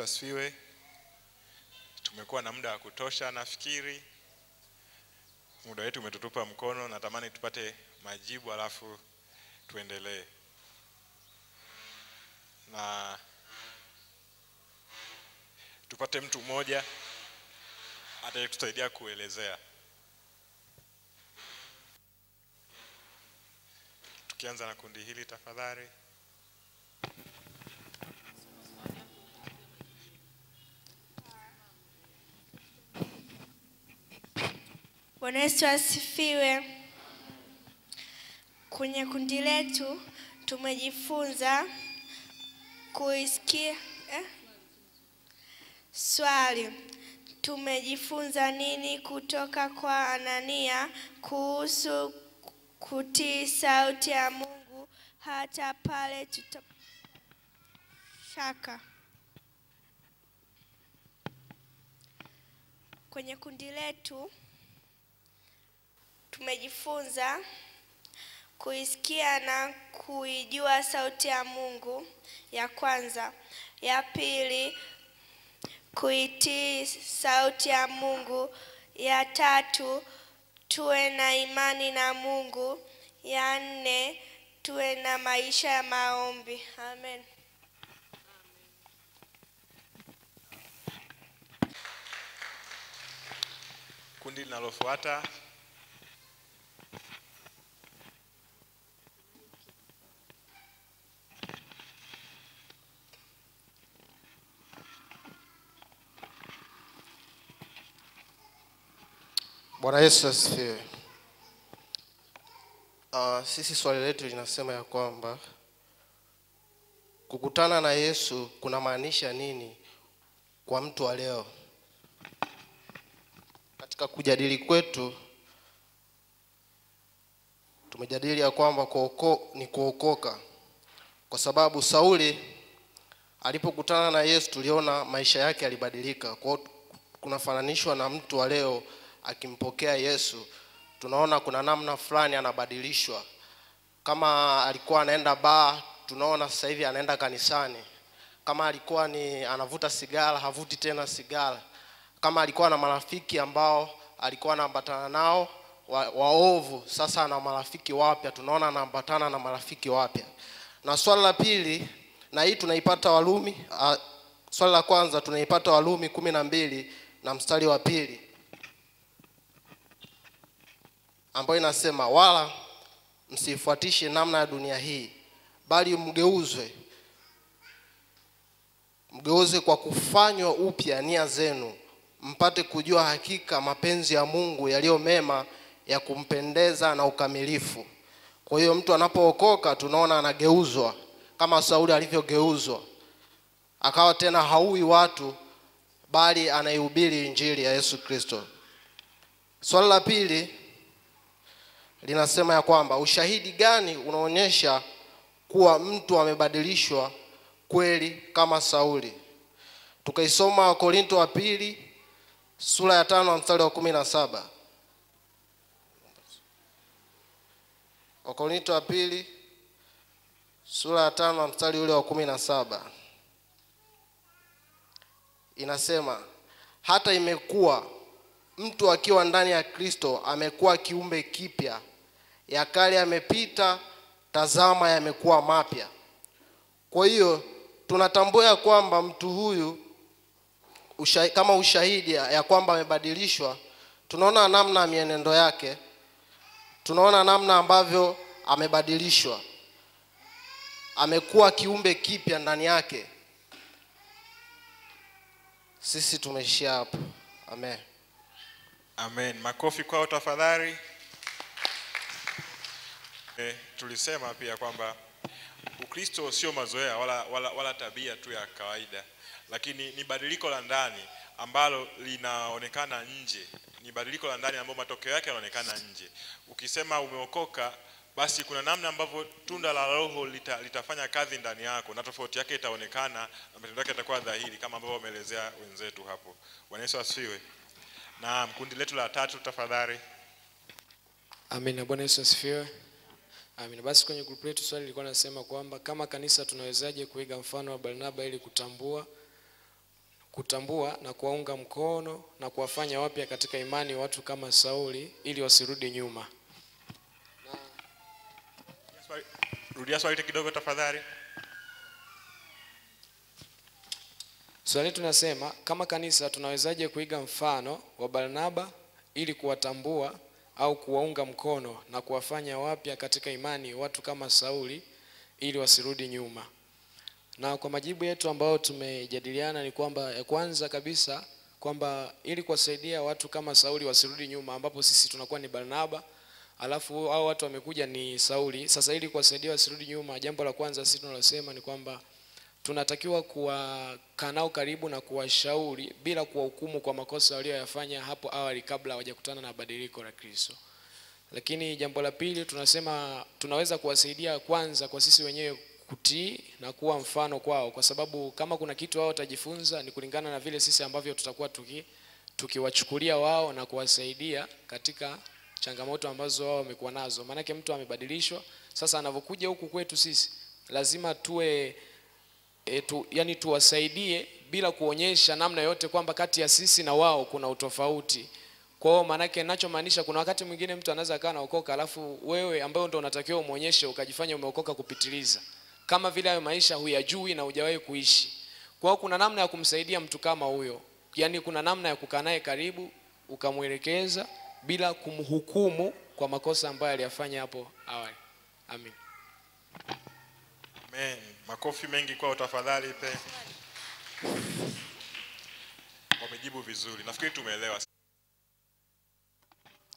Asifiwe. Tumekuwa na muda wa kutosha, nafikiri muda wetu umetutupa mkono. Natamani tupate majibu alafu tuendelee. Na tupate mtu mmoja atayetusaidia kuelezea. Tukianza na kundi hili tafadhali. Bwana Yesu asifiwe. Kwenye kundi letu tumejifunza kuisikia swali. Tumejifunza nini kutoka kwa Anania kuhusu kutii sauti ya Mungu hata pale tutashaka? Kwenye kundi letu tumejifunza kuisikia na kuijua sauti ya Mungu, ya kwanza. Ya pili, kuitii sauti ya Mungu. Ya tatu, tuwe na imani na Mungu. Ya nne, tuwe na maisha ya maombi. Amen. Kundi linalofuata. Bwana Yesu asifiwe. Sisi swali letu linasema ya kwamba kukutana na Yesu kuna maanisha nini kwa mtu wa leo? Katika kujadili kwetu tumejadili ya kwamba ni kuokoka, kwa sababu Sauli alipokutana na Yesu tuliona maisha yake yalibadilika. Kwa kunafananishwa na mtu wa leo akimpokea Yesu, tunaona kuna namna fulani anabadilishwa. Kama alikuwa anaenda baa, tunaona sasa hivi anaenda kanisani. Kama alikuwa ni anavuta sigara, havuti tena sigara. Kama alikuwa na marafiki ambao alikuwa anaambatana nao waovu, sasa ana marafiki wapya, tunaona anaambatana na marafiki wapya. Na swali la pili, na hii tunaipata Warumi, swali la kwanza tunaipata Warumi 12 na mstari wa 2, ambayo inasema, wala msifuatishe namna ya dunia hii, bali mgeuzwe kwa kufanywa upya nia zenu, mpate kujua hakika mapenzi ya Mungu yaliyo mema, ya kumpendeza na ukamilifu. Kwa hiyo mtu anapookoka tunaona anageuzwa kama Sauli alivyogeuzwa, akawa tena haui watu bali anaihubiri injili ya Yesu Kristo. Swali la pili linasema ya kwamba ushahidi gani unaonyesha kuwa mtu amebadilishwa kweli kama Sauli? Tukaisoma Korinto wa 2 sura ya 5 mstari wa 17. Wakorintho wa pili sura ya 5 mstari ule wa 17. Inasema, hata imekuwa mtu akiwa ndani ya Kristo amekuwa kiumbe kipya, ya kale yamepita, tazama yamekuwa mapya. Kwa hiyo tunatambua kwamba mtu huyu kama ushahidi ya kwamba amebadilishwa. Tunaona namna mienendo yake, tunaona namna ambavyo amebadilishwa, amekuwa kiumbe kipya ndani yake. Sisi tumeishia hapo. Amen. Amen. Makofi kwao tafadhali. Tulisema pia kwamba Ukristo sio mazoea wala tabia tu ya kawaida, lakini ni badiliko la ndani ambalo linaonekana nje. Ni badiliko la ndani ambalo matokeo yake yanaonekana nje. Ukisema umeokoka, basi kuna namna ambavyo tunda la Roho litafanya kazi ndani yako, na tofauti yake itaonekana na matendo yake yatakuwa dhahiri, kama ambavyo wameelezea wenzetu hapo. Bwana Yesu asifiwe. Na kundi letu la 3 tafadhali. Amina. Bwana Yesu asifiwe. Amina. Basi kwenye group letu swali lilikuwa nasema kwamba kama kanisa tunawezaje kuiga mfano wa Barnaba ili kutambua na kuwaunga mkono na kuwafanya wapya katika imani watu kama Sauli ili wasirudi nyuma. Rudia swali kidogo tafadhali. Swali tunasema kama kanisa tunawezaje kuiga mfano wa Barnaba ili kuwatambua au kuwaunga mkono na kuwafanya wapya katika imani watu kama Sauli ili wasirudi nyuma. Na kwa majibu yetu ambao tumejadiliana ni kwamba ya kwanza kabisa kwamba ili kuwasaidia watu kama Sauli wasirudi nyuma, ambapo sisi tunakuwa ni Barnaba, alafu hao watu wamekuja ni Sauli. Sasa ili kuwasaidia wasirudi nyuma, jambo la kwanza sisi tunalosema ni kwamba tunatakiwa kuwakaa nao karibu na kuwashauri bila kuwahukumu kwa makosa walioyafanya hapo awali kabla hawajakutana na badiliko la Kristo. Lakini jambo la pili tunasema tunaweza kuwasaidia kwanza kwa sisi wenyewe kutii na kuwa mfano kwao, kwa sababu kama kuna kitu wao watajifunza ni kulingana na vile sisi ambavyo tutakuwa tukiwachukulia wao na kuwasaidia katika changamoto ambazo wao wamekuwa nazo. Maana yake mtu amebadilishwa, sasa anavokuja huku kwetu sisi lazima yani tuwasaidie bila kuonyesha namna yote kwamba kati ya sisi na wao kuna utofauti. Kwa hiyo maana yake ninachomaanisha, kuna wakati mwingine mtu anaweza kaa naokoka alafu wewe ambaye ndio unatakiwa umuonyeshe ukajifanya umeokoka kupitiliza, kama vile hayo maisha huyajui na hujawahi kuishi. Kwa hiyo kuna namna ya kumsaidia mtu kama huyo, yani kuna namna ya kukaa naye karibu ukamuelekeza bila kumhukumu kwa makosa ambayo aliyafanya hapo awali. Amen. Amen. Makofi mengi kwao tafadhali pe. Wamejibu vizuri. Nafikiri tumeelewa.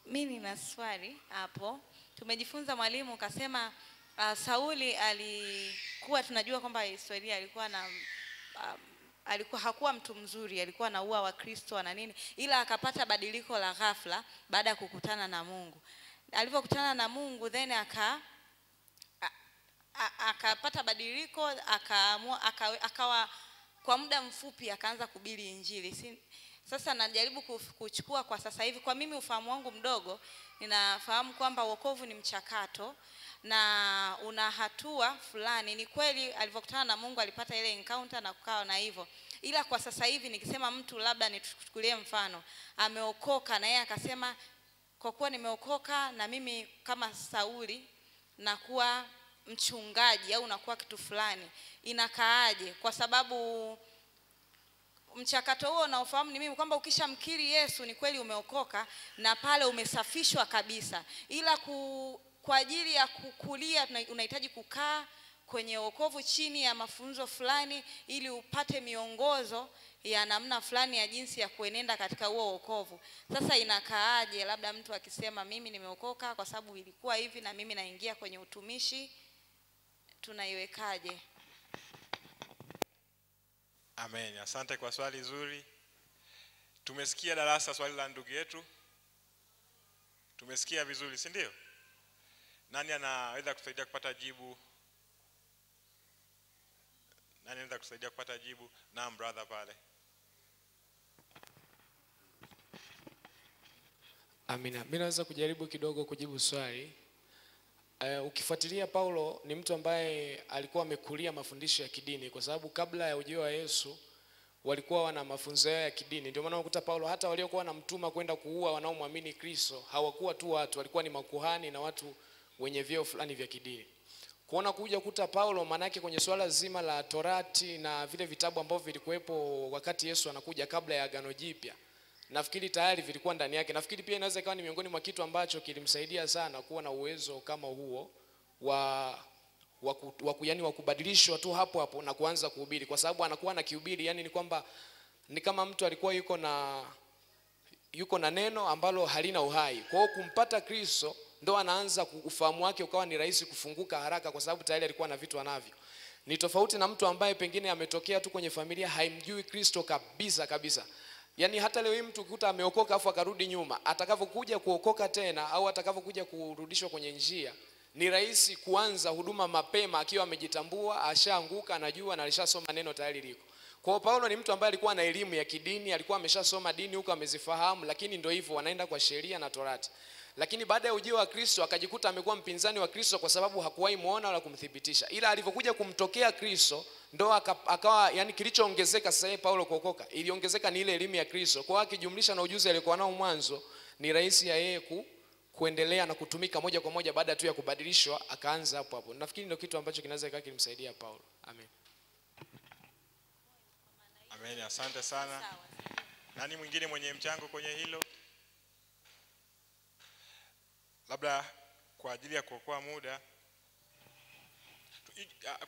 Mimi nina swali hapo. Tumejifunza mwalimu kasema Sauli alikuwa, tunajua kwamba historia alikuwa na hakuwa mtu mzuri, alikuwa anaua Wakristo na nini, ila akapata badiliko la ghafla baada ya kukutana na Mungu. Alipokutana na Mungu then akapata badiliko, akawa kwa muda mfupi akaanza kuhubiri Injili. Sasa najaribu kuchukua kwa sasa hivi, kwa mimi ufahamu wangu mdogo, ninafahamu kwamba wokovu ni mchakato na una hatua fulani. Ni kweli alipokutana na Mungu alipata ile encounter na kukaa na hivyo, ila kwa sasa hivi nikisema mtu labda nituchukulie mfano ameokoka na yeye akasema kwa kuwa nimeokoka na mimi kama Sauli na kuwa mchungaji au nakuwa kitu fulani, inakaaje? Kwa sababu mchakato huo naofahamu ni mimi kwamba ukishamkiri Yesu ni kweli umeokoka na pale umesafishwa kabisa, ila kwa ajili ya kukulia unahitaji kukaa kwenye wokovu chini ya mafunzo fulani ili upate miongozo ya namna fulani ya jinsi ya kuenenda katika huo wokovu. Sasa inakaaje labda mtu akisema mimi nimeokoka kwa sababu ilikuwa hivi na mimi naingia kwenye utumishi, tunaiwekaje? Amen. Asante kwa swali zuri. Tumesikia darasa swali la ndugu yetu. Tumesikia vizuri, si ndio? Nani anaweza kusaidia kupata jibu? Naam, brother pale. Amina. Mimi naweza kujaribu kidogo kujibu swali. Ukifuatilia Paulo ni mtu ambaye alikuwa amekulia mafundisho ya kidini, kwa sababu kabla ya ujio wa Yesu walikuwa wana mafunzo yao ya kidini. Ndio maana unakuta Paulo hata waliokuwa wanamtuma kwenda kuua wanaomwamini Kristo hawakuwa tu watu, walikuwa ni makuhani na watu wenye vyeo fulani vya kidini. Kuona kuja kuta Paulo manake kwenye swala zima la Torati na vile vitabu ambavyo vilikuwepo wakati Yesu anakuja kabla ya Agano Jipya, nafikiri tayari vilikuwa ndani yake. Nafikiri pia inaweza ikawa ni miongoni mwa kitu ambacho kilimsaidia sana kuwa na uwezo kama huo wa kubadilishwa tu hapo hapo na kuanza kuhubiri, kwa sababu anakuwa na kihubiri, yani ni kwamba ni kama mtu alikuwa yuko na neno ambalo halina uhai. Kwa hiyo kumpata Kristo ndo anaanza ufahamu wake ukawa ni rahisi kufunguka haraka, kwa sababu tayari alikuwa na vitu anavyo. Ni tofauti na mtu ambaye pengine ametokea tu kwenye familia haimjui Kristo kabisa kabisa. Yani hata leo hii mtu ukikuta ameokoka afu akarudi nyuma, atakavyokuja kuokoka tena au atakavyokuja kurudishwa kwenye njia, ni rahisi kuanza huduma mapema akiwa amejitambua, ashaanguka, anajua na alishasoma neno tayari liko. Kwa Paulo ni mtu ambaye alikuwa na elimu ya kidini, alikuwa ameshasoma dini huko, amezifahamu, lakini ndio hivyo wanaenda kwa sheria na Torati. Lakini baada ya ujio wa Kristo akajikuta amekuwa mpinzani wa Kristo, kwa sababu hakuwahi muona wala kumthibitisha. Ila alivyokuja kumtokea Kristo ndo akawa, yani kilichoongezeka sasa hivi Paulo kuokoka, iliongezeka ni ile elimu ya Kristo. Kwa akijumlisha na ujuzi alikuwa nao mwanzo, ni rahisi ya yeye kuendelea na kutumika moja kwa moja baada tu ya kubadilishwa, akaanza hapo hapo. Nafikiri ndio kitu ambacho kinaweza ikawa kimsaidia Paulo. Amen. Amen, asante sana. Nani mwingine mwenye mchango kwenye hilo? Labda kwa ajili ya kuokoa muda,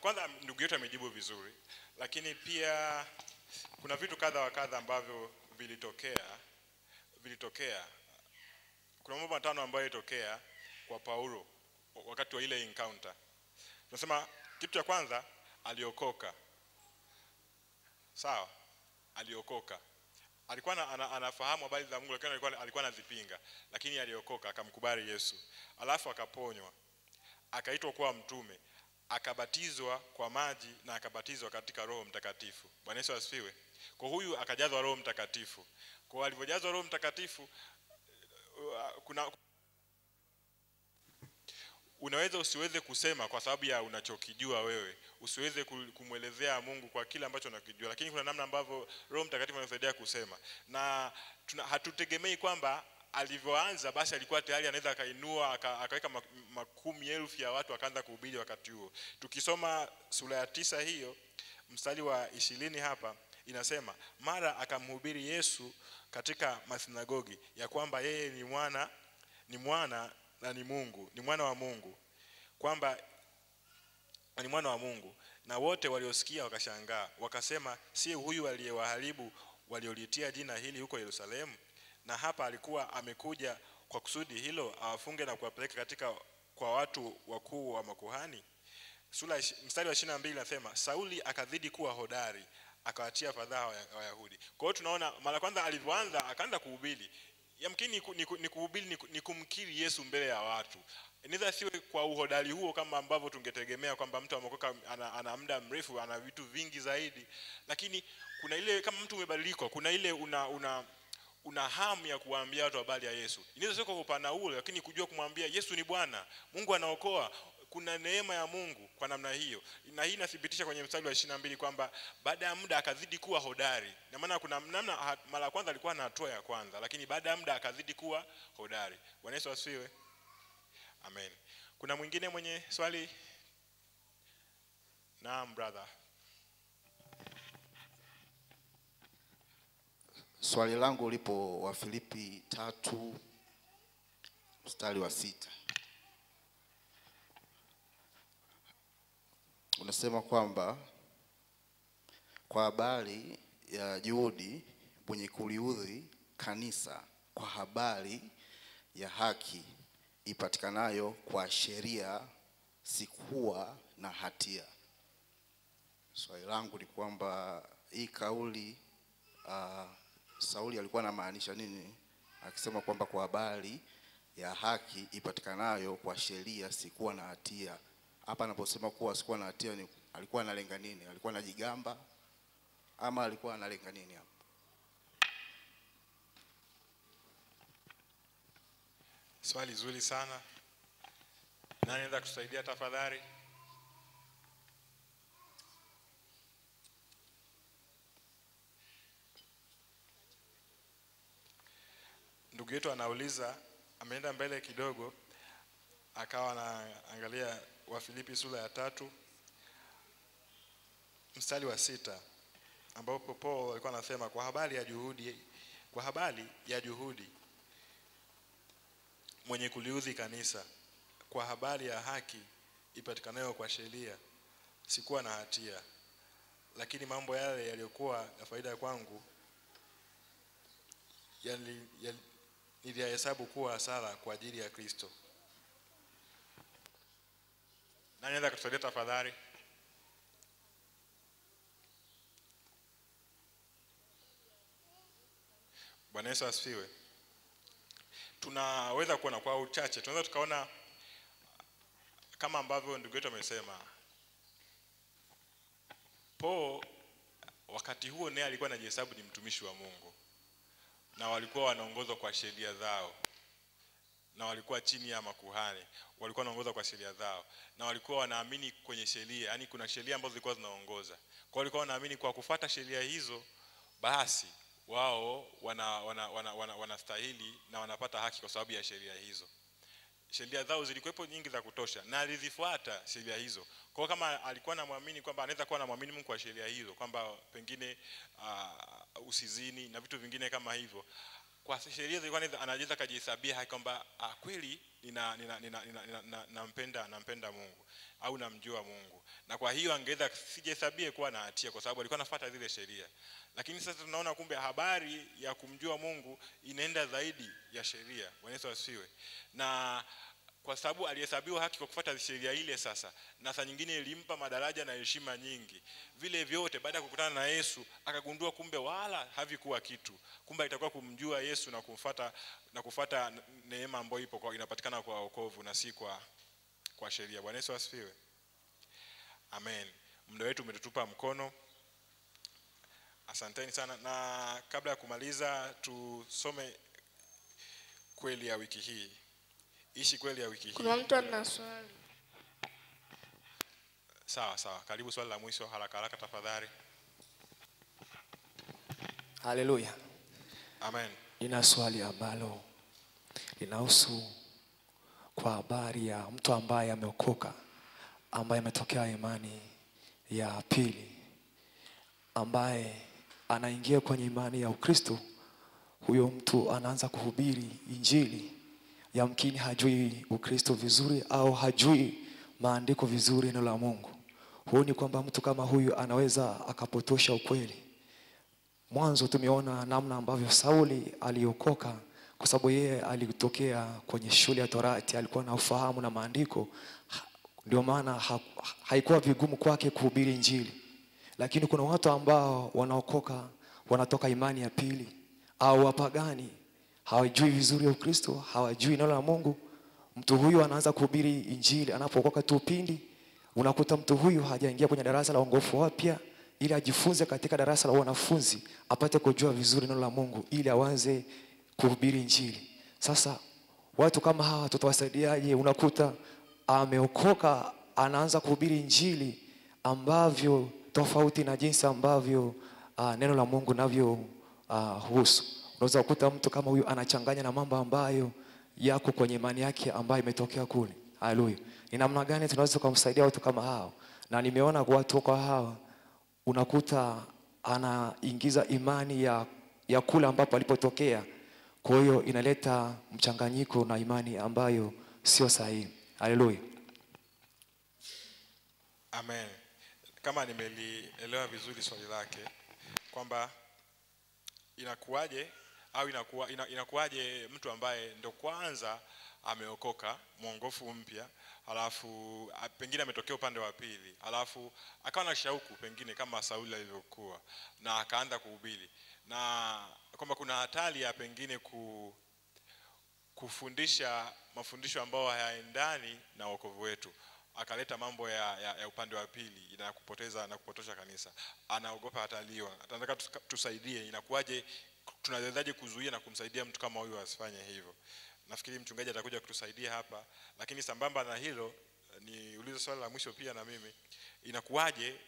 kwanza ndugu yetu amejibu vizuri, lakini pia kuna vitu kadha wa kadha ambavyo vilitokea. Kuna mambo matano ambayo yalitokea kwa Paulo wakati wa ile encounter. Tunasema kitu cha kwanza, aliokoka. Sawa? Aliokoka. Alikuwa anafahamu habari za Mungu, lakini alikuwa anazipinga, lakini aliokoka, akamkubali Yesu. Alafu akaponywa, akaitwa kuwa mtume, akabatizwa kwa maji na akabatizwa katika Roho Mtakatifu. Bwana Yesu asifiwe. Kwa huyu akajazwa Roho Mtakatifu. Kwa alivyojazwa Roho Mtakatifu, unaweza usiweze kusema kwa sababu ya unachokijua wewe, usiweze kumwelezea Mungu kwa kile ambacho unakijua, lakini kuna namna ambavyo Roho Mtakatifu anasaidia kusema. Na hatutegemei kwamba alivyoanza basi alikuwa tayari anaweza akainua akaweka makumi elfu ya watu akaanza kuhubiri wakati huo. Tukisoma sura ya 9 hiyo mstari wa 20 hapa inasema, mara akamhubiri Yesu katika masinagogi ya kwamba yeye ni mwana na ni Mungu, ni mwana wa Mungu, kwamba ni mwana wa Mungu. Na wote waliosikia wakashangaa, wakasema, si huyu aliyewaharibu waliolitia jina hili huko Yerusalemu? Na hapa alikuwa amekuja kwa kusudi hilo, awafunge na kuwapeleka kwa watu wakuu wa makuhani. Mstari wa 22 inasema, Sauli akazidi kuwa hodari, akawatia fadhaa Wayahudi. Kwa hiyo tunaona mara kwanza alivyoanza akaanza kuhubiri. Yamkini ni kuhubiri ni kumkiri Yesu mbele ya watu. Inaweza siwe kwa uhodari huo kama ambavyo tungetegemea kwamba mtu ameokoka ana muda mrefu, ana vitu vingi zaidi, lakini kuna ile kama mtu umebadilika, kuna ile una hamu ya kuwaambia watu habari ya Yesu. Inaweza sio kwa upana ule, lakini kujua kumwambia Yesu ni Bwana, Mungu anaokoa, kuna neema ya Mungu kwa namna hiyo. Na hii inathibitisha kwenye mstari wa 22 kwamba baada ya muda akazidi kuwa hodari. Na maana kuna namna, mara kwanza alikuwa na hatua ya kwanza, lakini baada ya muda akazidi kuwa hodari. Bwana Yesu asifiwe. Amen. Kuna mwingine mwenye swali? Naam brother. Swali langu lipo Wafilipi 3 mstari wa 6. Unasema kwamba kwa habari ya juhudi mwenye kuliudhi kanisa kwa habari ya haki ipatikanayo kwa sheria sikuwa na hatia. Swali langu ni kwamba hii kauli Sauli alikuwa anamaanisha nini akisema kwamba kwa habari ya haki ipatikanayo kwa sheria sikuwa na hatia? Hapa anaposema kuwa sikuwa na hatia alikuwa analenga nini? Alikuwa anajigamba ama alikuwa analenga nini hapa? Swali zuri sana. Nani anaweza kutusaidia tafadhali? Ndugu yetu anauliza, ameenda mbele kidogo, akawa anaangalia Wafilipi sura ya 3 mstari wa 6, ambapo Paul alikuwa anasema kwa habari ya juhudi mwenye kuliudhi kanisa, kwa habari ya haki ipatikanayo kwa sheria sikuwa na hatia, lakini mambo yale yaliyokuwa ya faida kwangu niliyahesabu kuwa hasara kwa ajili ya Kristo. Nani anaweza kutusaidia tafadhali? Bwana Yesu asifiwe. Tunaweza kuona kwa uchache, tunaweza tukaona kama ambavyo ndugu yetu amesema, Paul wakati huo naye alikuwa anajihesabu ni mtumishi wa Mungu, na walikuwa wanaongozwa kwa sheria zao, na walikuwa chini ya makuhani, walikuwa wanaongozwa kwa sheria zao, na walikuwa wanaamini kwenye sheria, yani kuna sheria ambazo zilikuwa zinaongoza. Kwa walikuwa wanaamini kwa kufuata sheria hizo basi wao wanastahili na wanapata haki kwa sababu ya sheria hizo. Sheria zao zilikuwepo nyingi za kutosha na alizifuata sheria hizo. Kwa kama alikuwa anamwamini kwamba anaweza kuwa anamwamini Mungu kwa sheria hizo, kwamba pengine usizini na vitu vingine kama hivyo, kwa sheria zilikuwa anaweza kujihesabia haki kwamba kweli nampenda Mungu au namjua Mungu, na kwa hiyo angeweza sijihesabie kuwa na hatia kwa sababu alikuwa anafuata zile sheria. Lakini sasa tunaona kumbe habari ya kumjua Mungu inaenda zaidi ya sheria. Bwana Yesu asifiwe. Na kwa sababu alihesabiwa haki kwa kufuata sheria ile, sasa na saa nyingine ilimpa madaraja na heshima nyingi. Vile vyote baada ya kukutana na Yesu akagundua kumbe wala havikuwa kitu. Kumbe itakuwa kumjua Yesu na kufuata neema ambayo inapatikana kwa wokovu na si kwa sheria. Bwana Yesu asifiwe. Amen. Muda wetu umetutupa mkono. Asanteni sana, na kabla ya kumaliza tusome kweli ya wiki hii. Ishi kweli ya wiki hii. Kuna mtu ana swali? Sawa, karibu swali la mwisho haraka tafadhali. Haleluya. Amen. Nina swali ambalo linahusu kwa habari ya mtu ambaye ameokoka, ambaye ametokea imani ya pili, ambaye anaingia kwenye imani ya Ukristo. Huyo mtu anaanza kuhubiri injili, yamkini hajui Ukristo vizuri au hajui maandiko vizuri, neno la Mungu. Huoni kwamba mtu kama huyu anaweza akapotosha ukweli? Mwanzo tumeona namna ambavyo Sauli aliokoka kwa sababu yeye alitokea kwenye shule ya Torati, alikuwa na ufahamu na maandiko, ndio maana haikuwa vigumu kwake kuhubiri injili. Lakini kuna watu ambao wanaokoka wanatoka imani ya pili au wapagani, hawajui vizuri Ukristo, hawajui neno la Mungu. Mtu huyu anaanza kuhubiri injili, anapookoka tu pindi unakuta mtu huyu hajaingia kwenye darasa la uongofu wapya ili ajifunze katika darasa la wanafunzi, apate kujua vizuri neno la Mungu ili awanze kuhubiri injili. Sasa watu kama hawa tutawasaidiaje? Unakuta ameokoka anaanza kuhubiri injili ambavyo tofauti na jinsi ambavyo neno la Mungu navyo husu. Unaweza kukuta mtu kama huyu anachanganya na mambo ambayo yako kwenye imani yake ambayo imetokea kule. Haleluya. Ni namna gani tunaweza kumsaidia watu kama hao? Na nimeona kwa watu kama hawa unakuta anaingiza imani ya kula ambapo alipotokea. Kwa hiyo inaleta mchanganyiko na imani ambayo sio sahihi. Haleluya. Amen. Kama nimelielewa vizuri swali lake kwamba inakuwaje au inakuwaje mtu ambaye ndo kwanza ameokoka mwongofu mpya, alafu pengine ametokea upande wa pili, alafu akawa na shauku pengine kama Sauli alivyokuwa na akaanza kuhubiri, na kwamba kuna hatari ya pengine kufundisha mafundisho ambayo hayaendani na wokovu wetu, akaleta mambo ya upande wa pili na kupotosha kanisa. Anaogopa hataliwa. Tunataka tusaidie, inakuwaje, tunawezaje kuzuia na kumsaidia mtu kama huyu asifanye hivyo? nafikiri mchungaji atakuja kutusaidia hapa. Lakini sambamba na hilo, niulize swali la mwisho pia na mimi, inakuwaje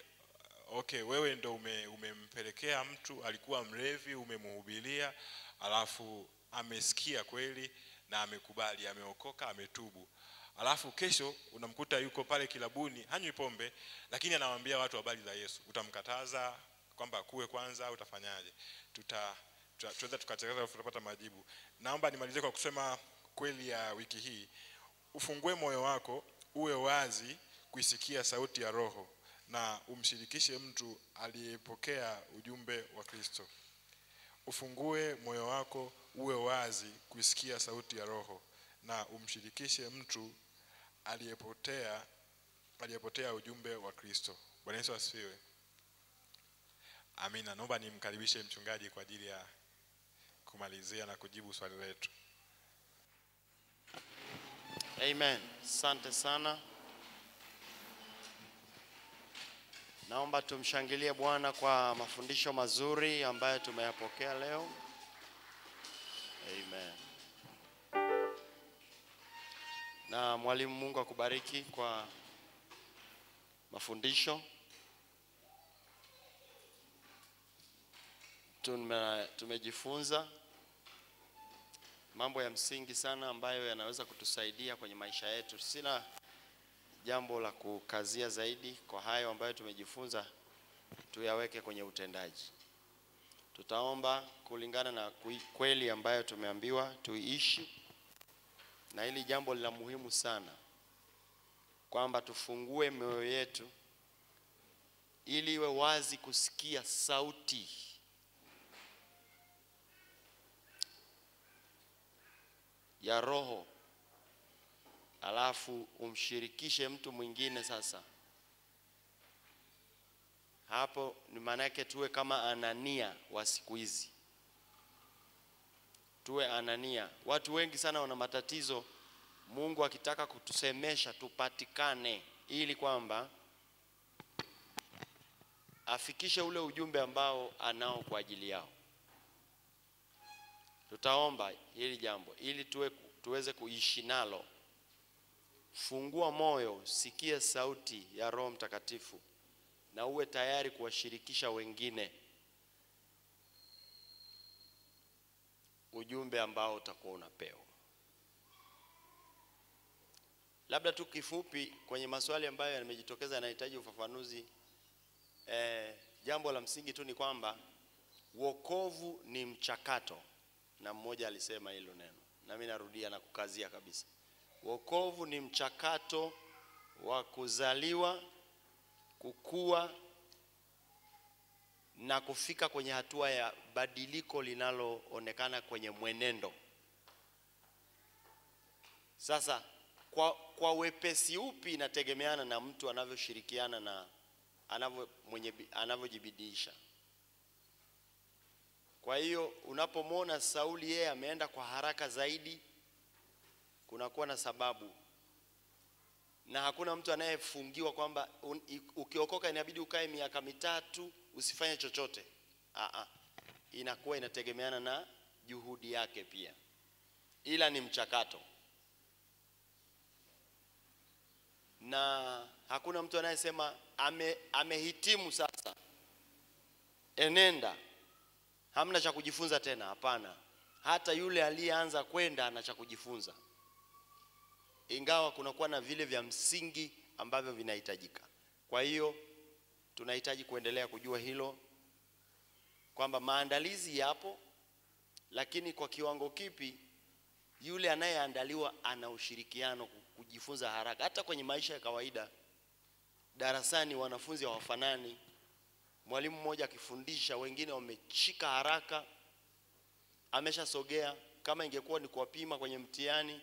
okay, wewe ndo umempelekea mtu alikuwa mlevi, umemhubiria, alafu amesikia kweli na amekubali, ameokoka, ametubu, alafu kesho unamkuta yuko pale kilabuni hanywi pombe, lakini anawaambia watu habari za Yesu? Utamkataza kwamba kuwe kwanza, utafanyaje? Tuweza tukachakaza, tutapata majibu. Naomba nimalizie kwa kusema kweli ya wiki hii: ufungue moyo wako, uwe wazi kuisikia sauti ya Roho, na umshirikishe mtu aliyepokea ujumbe wa Kristo. Ufungue moyo wako, uwe wazi kuisikia sauti ya Roho, na umshirikishe mtu aliyepotea ujumbe wa Kristo. Bwana Yesu asifiwe. Amina. Naomba nimkaribishe mchungaji kwa ajili ya kumalizia na kujibu swali letu. Amen. Asante sana. Naomba tumshangilie Bwana kwa mafundisho mazuri ambayo tumeyapokea leo. Amen. Na mwalimu, Mungu akubariki kwa mafundisho. Tumejifunza mambo ya msingi sana ambayo yanaweza kutusaidia kwenye maisha yetu. Sina jambo la kukazia zaidi kwa hayo ambayo tumejifunza, tuyaweke kwenye utendaji. Tutaomba kulingana na kweli ambayo tumeambiwa tuiishi, na hili jambo la muhimu sana kwamba tufungue mioyo yetu ili iwe wazi kusikia sauti ya Roho, alafu umshirikishe mtu mwingine. Sasa hapo ni maana yake tuwe kama Anania wa siku hizi. Tuwe Anania. Watu wengi sana wana matatizo, Mungu akitaka kutusemesha tupatikane, ili kwamba afikishe ule ujumbe ambao anao kwa ajili yao. Tutaomba hili jambo ili tuweze kuishi nalo. Fungua moyo, sikia sauti ya Roho Mtakatifu, na uwe tayari kuwashirikisha wengine ujumbe ambao utakuwa unapewa. Labda tu kifupi kwenye maswali ambayo yamejitokeza yanahitaji ufafanuzi. Jambo la msingi tu ni kwamba wokovu ni mchakato, na mmoja alisema hilo neno, na mimi narudia na kukazia kabisa. Wokovu ni mchakato wa kuzaliwa, kukua na kufika kwenye hatua ya badiliko linaloonekana kwenye mwenendo. Sasa kwa wepesi upi inategemeana na mtu anavyoshirikiana na anavyojibidisha. Kwa hiyo unapomwona Sauli yeye ameenda kwa haraka zaidi, kunakuwa na sababu. Na hakuna mtu anayefungiwa kwamba ukiokoka inabidi ukae miaka 3 usifanye chochote. Inakuwa inategemeana na juhudi yake pia, ila ni mchakato. Na hakuna mtu anayesema amehitimu sasa, enenda, hamna cha kujifunza tena. Hapana, hata yule aliyeanza kwenda ana cha kujifunza, ingawa kunakuwa na vile vya msingi ambavyo vinahitajika. Kwa hiyo tunahitaji kuendelea kujua hilo, kwamba maandalizi yapo, lakini kwa kiwango kipi yule anayeandaliwa ana ushirikiano kujifunza haraka. Hata kwenye maisha ya kawaida, darasani wanafunzi hawafanani. Mwalimu mmoja akifundisha, wengine wamechika haraka, ameshasogea. Kama ingekuwa ni kuwapima kwenye mtihani,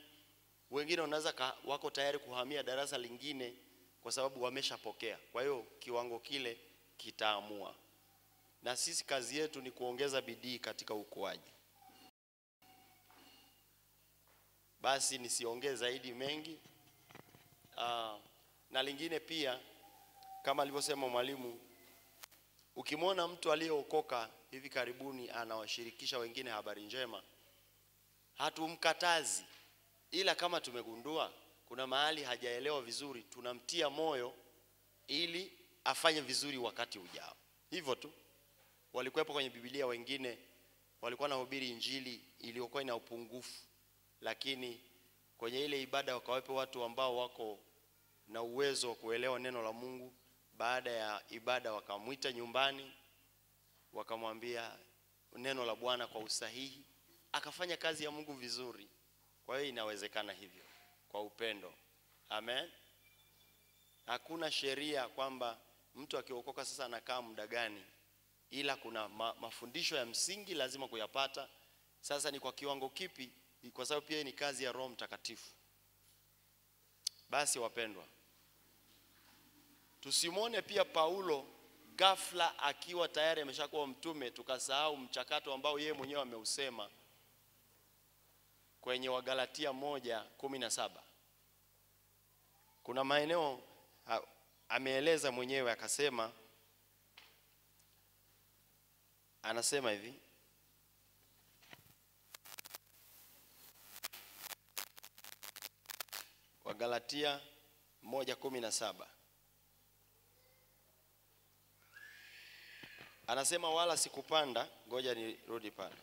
wengine wanaweza wako tayari kuhamia darasa lingine kwa sababu wameshapokea. Kwa hiyo kiwango kile kitaamua, na sisi kazi yetu ni kuongeza bidii katika ukuaji. Basi nisiongee zaidi mengi. Na lingine pia, kama alivyosema mwalimu, ukimwona mtu aliyeokoka hivi karibuni anawashirikisha wengine habari njema, hatumkatazi, ila kama tumegundua kuna mahali hajaelewa vizuri, tunamtia moyo ili afanye vizuri wakati ujao. Hivyo tu. Walikuwepo kwenye Biblia wengine walikuwa nahubiri injili iliyokuwa ina upungufu, lakini kwenye ile ibada wakawepo watu ambao wako na uwezo wa kuelewa neno la Mungu. Baada ya ibada wakamuita nyumbani, wakamwambia neno la Bwana kwa usahihi, akafanya kazi ya Mungu vizuri. Kwa hiyo inawezekana hivyo kwa upendo. Amen. Hakuna sheria kwamba mtu akiokoka sasa anakaa muda gani, ila kuna mafundisho ya msingi lazima kuyapata. Sasa ni kwa kiwango kipi? Kwa sababu pia ni kazi ya Roho Mtakatifu. Basi wapendwa, tusimwone pia Paulo ghafla akiwa tayari ameshakuwa mtume tukasahau mchakato ambao yeye mwenyewe ameusema kwenye Wagalatia 1:17. Kuna maeneo ameeleza mwenyewe akasema, anasema hivi, Wagalatia 1:17. Anasema wala sikupanda, ngoja nirudi pale.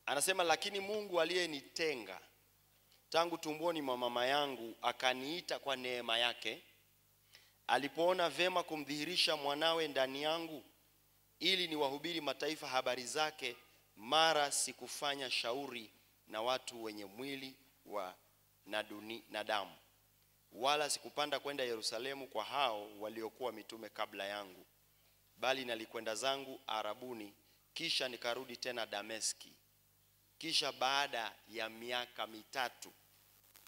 Anasema lakini Mungu aliyenitenga tangu tumboni mwa mama yangu akaniita kwa neema yake, alipoona vema kumdhihirisha mwanawe ndani yangu ili niwahubiri mataifa habari zake, mara sikufanya shauri na watu wenye mwili na damu, wala sikupanda kwenda Yerusalemu kwa hao waliokuwa mitume kabla yangu, bali nalikwenda zangu Arabuni, kisha nikarudi tena Dameski. Kisha baada ya miaka 3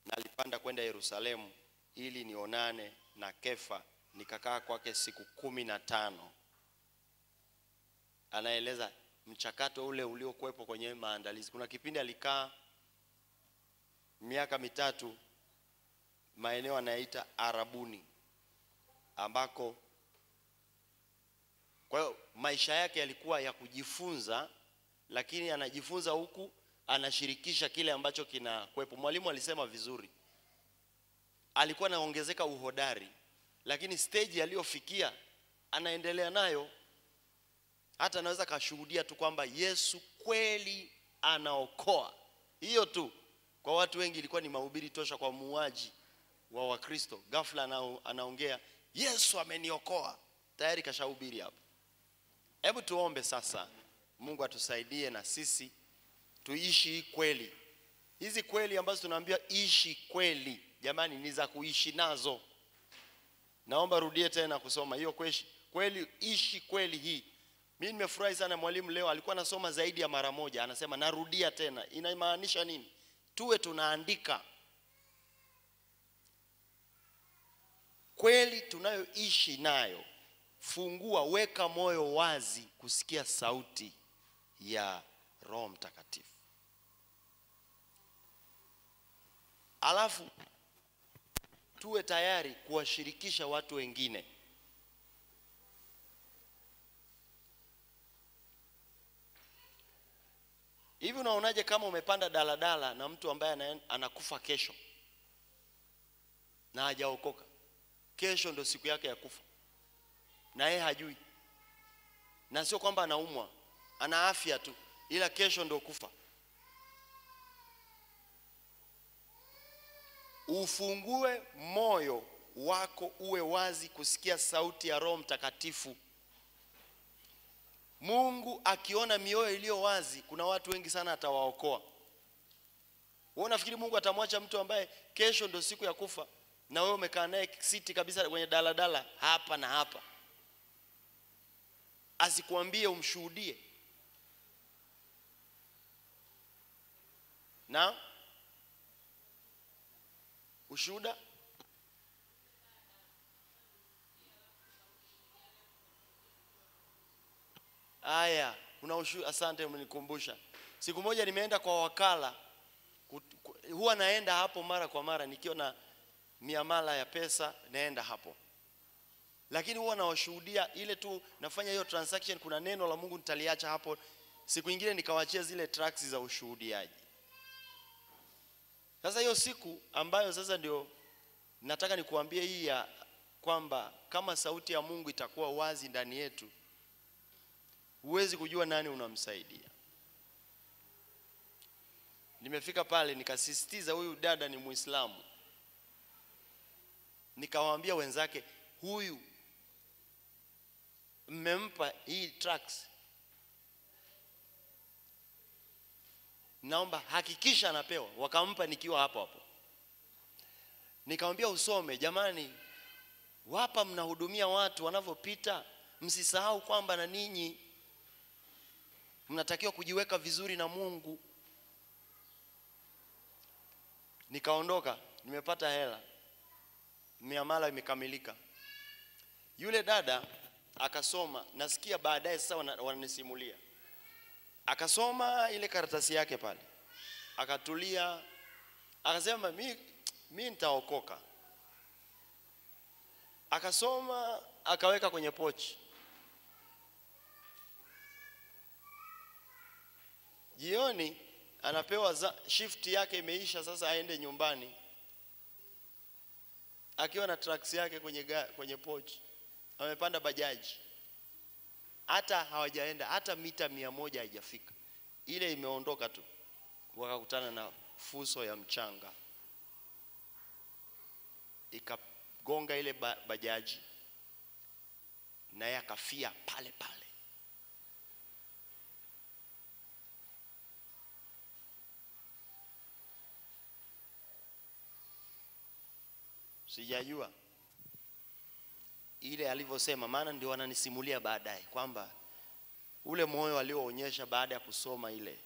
nalipanda kwenda Yerusalemu ili nionane na Kefa, nikakaa kwake siku 15. Anaeleza mchakato ule uliokuwepo kwenye maandalizi. Kuna kipindi alikaa miaka 3 maeneo anaita Arabuni, ambako kwa hiyo maisha yake yalikuwa ya kujifunza, lakini anajifunza huku anashirikisha kile ambacho kinakuwepo. Mwalimu alisema vizuri, alikuwa anaongezeka uhodari, lakini stage aliyofikia anaendelea nayo. Hata anaweza kashuhudia tu kwamba Yesu kweli anaokoa. Hiyo tu kwa watu wengi ilikuwa ni mahubiri tosha. Kwa muuaji wa Wakristo ghafla anaongea Yesu ameniokoa, tayari kashahubiri hapo. Hebu tuombe sasa Mungu atusaidie na sisi tuishi kweli. Hizi kweli ambazo tunaambiwa ishi kweli, jamani, ni za kuishi nazo. Naomba rudie tena kusoma hiyo kweli, ishi kweli hii. Mimi nimefurahi sana mwalimu leo alikuwa anasoma zaidi ya mara moja, anasema narudia tena. Inamaanisha nini? Tuwe tunaandika kweli tunayoishi nayo. Fungua, weka moyo wazi kusikia sauti ya Roho Mtakatifu. Alafu tuwe tayari kuwashirikisha watu wengine. Hivi unaonaje kama umepanda daladala na mtu ambaye anakufa kesho na hajaokoka? Kesho ndio siku yake ya kufa na yeye hajui, na sio kwamba anaumwa, ana afya tu, ila kesho ndio kufa. Ufungue moyo wako, uwe wazi kusikia sauti ya Roho Mtakatifu. Mungu akiona mioyo iliyo wazi, kuna watu wengi sana atawaokoa. Wewe unafikiri Mungu atamwacha mtu ambaye kesho ndio siku ya kufa na wewe umekaa naye siti kabisa kwenye daladala hapa na hapa, asikuambie umshuhudie? Na ushuhuda aya, kuna ushuhuda. Asante, umenikumbusha. Siku moja nimeenda kwa wakala, huwa naenda hapo mara kwa mara nikiwa na miamala ya pesa, naenda hapo. Lakini huwa nawashuhudia ile tu nafanya hiyo transaction, kuna neno la Mungu nitaliacha hapo. siku nyingine nikawaachia zile tracks za ushuhudiaji. Sasa hiyo siku ambayo sasa ndio nataka nikuambie hii ya kwamba kama sauti ya Mungu itakuwa wazi ndani yetu, huwezi kujua nani unamsaidia. Nimefika pale nikasisitiza huyu dada ni Muislamu. Nikawaambia wenzake, huyu mmempa hii tracks, naomba hakikisha anapewa. Wakampa nikiwa hapo hapo. Nikamwambia usome, jamani, wapa mnahudumia watu wanavyopita, msisahau kwamba na ninyi mnatakiwa kujiweka vizuri na Mungu. Nikaondoka, nimepata hela, miamala imekamilika. Yule dada akasoma, nasikia baadaye sasa wananisimulia. Akasoma ile karatasi yake pale, akatulia, akasema mimi nitaokoka. Akasoma, akaweka kwenye pochi. Jioni anapewa shift yake imeisha, sasa aende nyumbani akiwa na tracks yake kwenye pochi. Amepanda bajaji, hata hawajaenda hata mita 100 haijafika, ile imeondoka tu, wakakutana na fuso ya mchanga, ikagonga ile bajaji, naye akafia pale pale. Sijajua ile alivyosema, maana ndio wananisimulia baadaye kwamba ule moyo alioonyesha baada ya kusoma ile,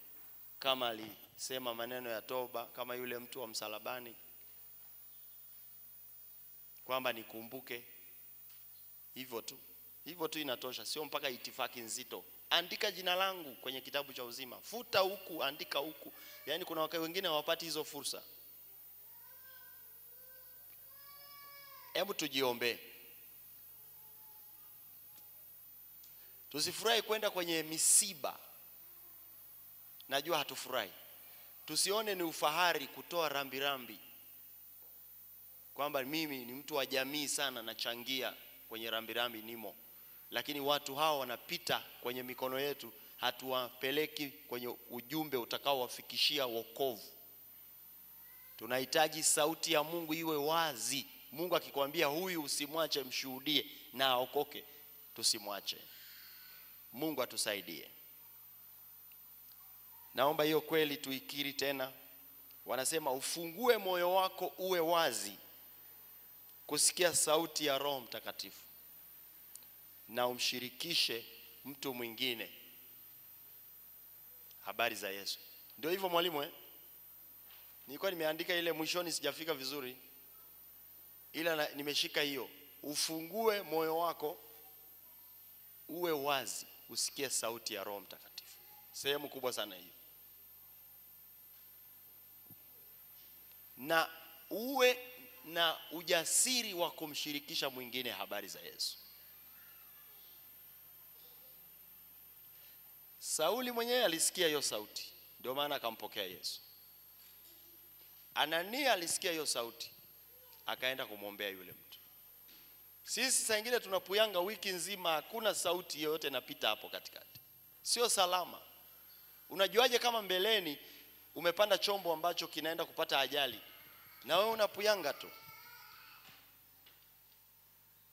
kama alisema maneno ya toba kama yule mtu wa msalabani, kwamba nikumbuke. Hivyo tu inatosha, sio mpaka itifaki nzito. Andika jina langu kwenye kitabu cha uzima, futa huku, andika huku. Yaani kuna wakati wengine hawapati hizo fursa. Hebu tujiombe. Tusifurahi kwenda kwenye misiba. Najua hatufurahi. Tusione ni ufahari kutoa rambirambi, kwamba mimi ni mtu wa jamii sana, nachangia kwenye rambirambi nimo. Lakini watu hao wanapita kwenye mikono yetu, hatuwapeleki kwenye ujumbe utakaowafikishia wokovu. Tunahitaji sauti ya Mungu iwe wazi. Mungu akikwambia huyu usimwache, mshuhudie na aokoke, tusimwache. Mungu atusaidie. Naomba hiyo kweli tuikiri tena. Wanasema ufungue moyo wako uwe wazi kusikia sauti ya Roho Mtakatifu, na umshirikishe mtu mwingine habari za Yesu. Ndio hivyo mwalimu Nilikuwa nimeandika ile mwishoni, sijafika vizuri, ila nimeshika hiyo. Ufungue moyo wako uwe wazi usikie sauti ya Roho Mtakatifu. Sehemu kubwa sana hiyo. Na uwe na ujasiri wa kumshirikisha mwingine habari za Yesu. Sauli mwenyewe alisikia hiyo sauti, ndio maana akampokea Yesu. Anania alisikia hiyo sauti, akaenda kumwombea yule mtu. Sisi saa nyingine tunapuyanga wiki nzima, hakuna sauti yoyote inapita hapo katikati. Sio salama. Unajuaje kama mbeleni umepanda chombo ambacho kinaenda kupata ajali, na wewe unapuyanga tu?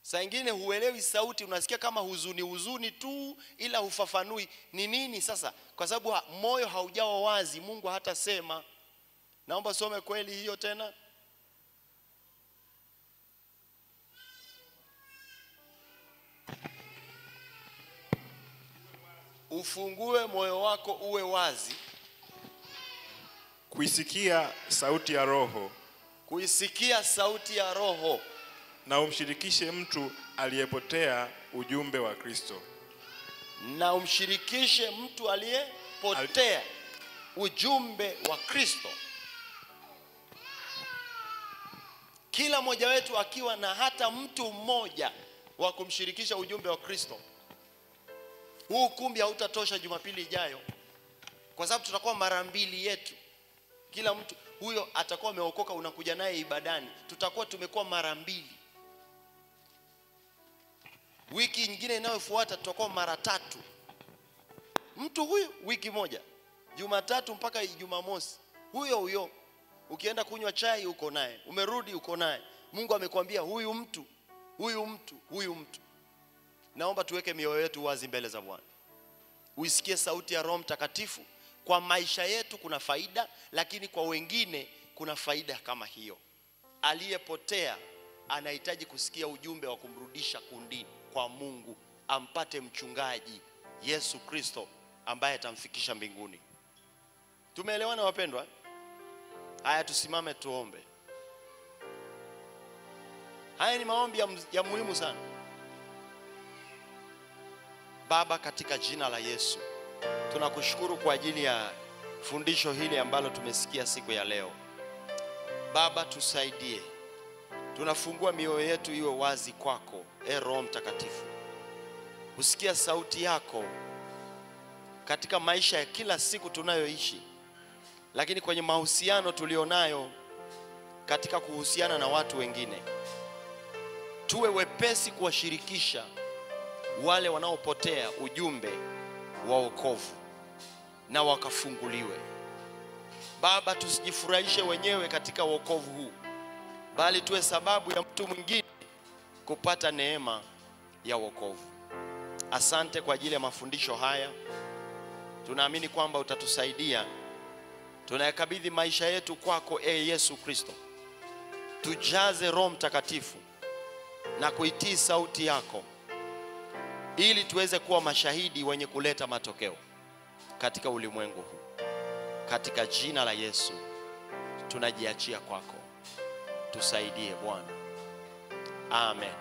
Saa nyingine huelewi sauti, unasikia kama huzuni tu, ila hufafanui ni nini sasa, kwa sababu moyo haujawa wazi. Mungu hata sema. Naomba some kweli hiyo tena. Ufungue moyo wako uwe wazi kuisikia sauti ya Roho, kuisikia sauti ya Roho, na umshirikishe mtu aliyepotea ujumbe wa Kristo, na umshirikishe mtu aliyepotea ujumbe wa Kristo. Kila mmoja wetu akiwa na hata mtu mmoja wa kumshirikisha ujumbe wa Kristo, huu kumbi hautatosha Jumapili ijayo. kwa sababu tutakuwa mara mbili yetu. Kila mtu huyo atakuwa ameokoka, unakuja naye ibadani, tutakuwa tumekuwa mara mbili. Wiki nyingine inayofuata tutakuwa mara tatu. Mtu huyo wiki moja, Jumatatu mpaka Jumamosi, huyo ukienda kunywa chai uko naye, umerudi uko naye. Mungu amekwambia huyu mtu. Naomba tuweke mioyo yetu wazi mbele za Bwana. Uisikie sauti ya Roho Mtakatifu. Kwa maisha yetu kuna faida, lakini kwa wengine kuna faida kama hiyo. Aliyepotea anahitaji kusikia ujumbe wa kumrudisha kundini kwa Mungu, ampate mchungaji Yesu Kristo ambaye atamfikisha mbinguni. Tumeelewana wapendwa? Haya, tusimame tuombe. Haya ni maombi ya muhimu sana. Baba, katika jina la Yesu, tunakushukuru kwa ajili ya fundisho hili ambalo tumesikia siku ya leo. Baba, tusaidie. Tunafungua mioyo yetu iwe wazi kwako, Roho Mtakatifu. Usikia sauti yako katika maisha ya kila siku tunayoishi, lakini kwenye mahusiano tulionayo katika kuhusiana na watu wengine. Tuwe wepesi kuwashirikisha wale wanaopotea ujumbe wa wokovu na wakafunguliwe. Baba, tusijifurahishe wenyewe katika wokovu huu, bali tuwe sababu ya mtu mwingine kupata neema ya wokovu. Asante kwa ajili ya mafundisho haya. Tunaamini kwamba utatusaidia. Tunayakabidhi maisha yetu kwako, Yesu Kristo. Tujaze Roho Mtakatifu na kuitii sauti yako, ili tuweze kuwa mashahidi wenye kuleta matokeo katika ulimwengu huu. Katika jina la Yesu tunajiachia kwako. Tusaidie Bwana. Amen.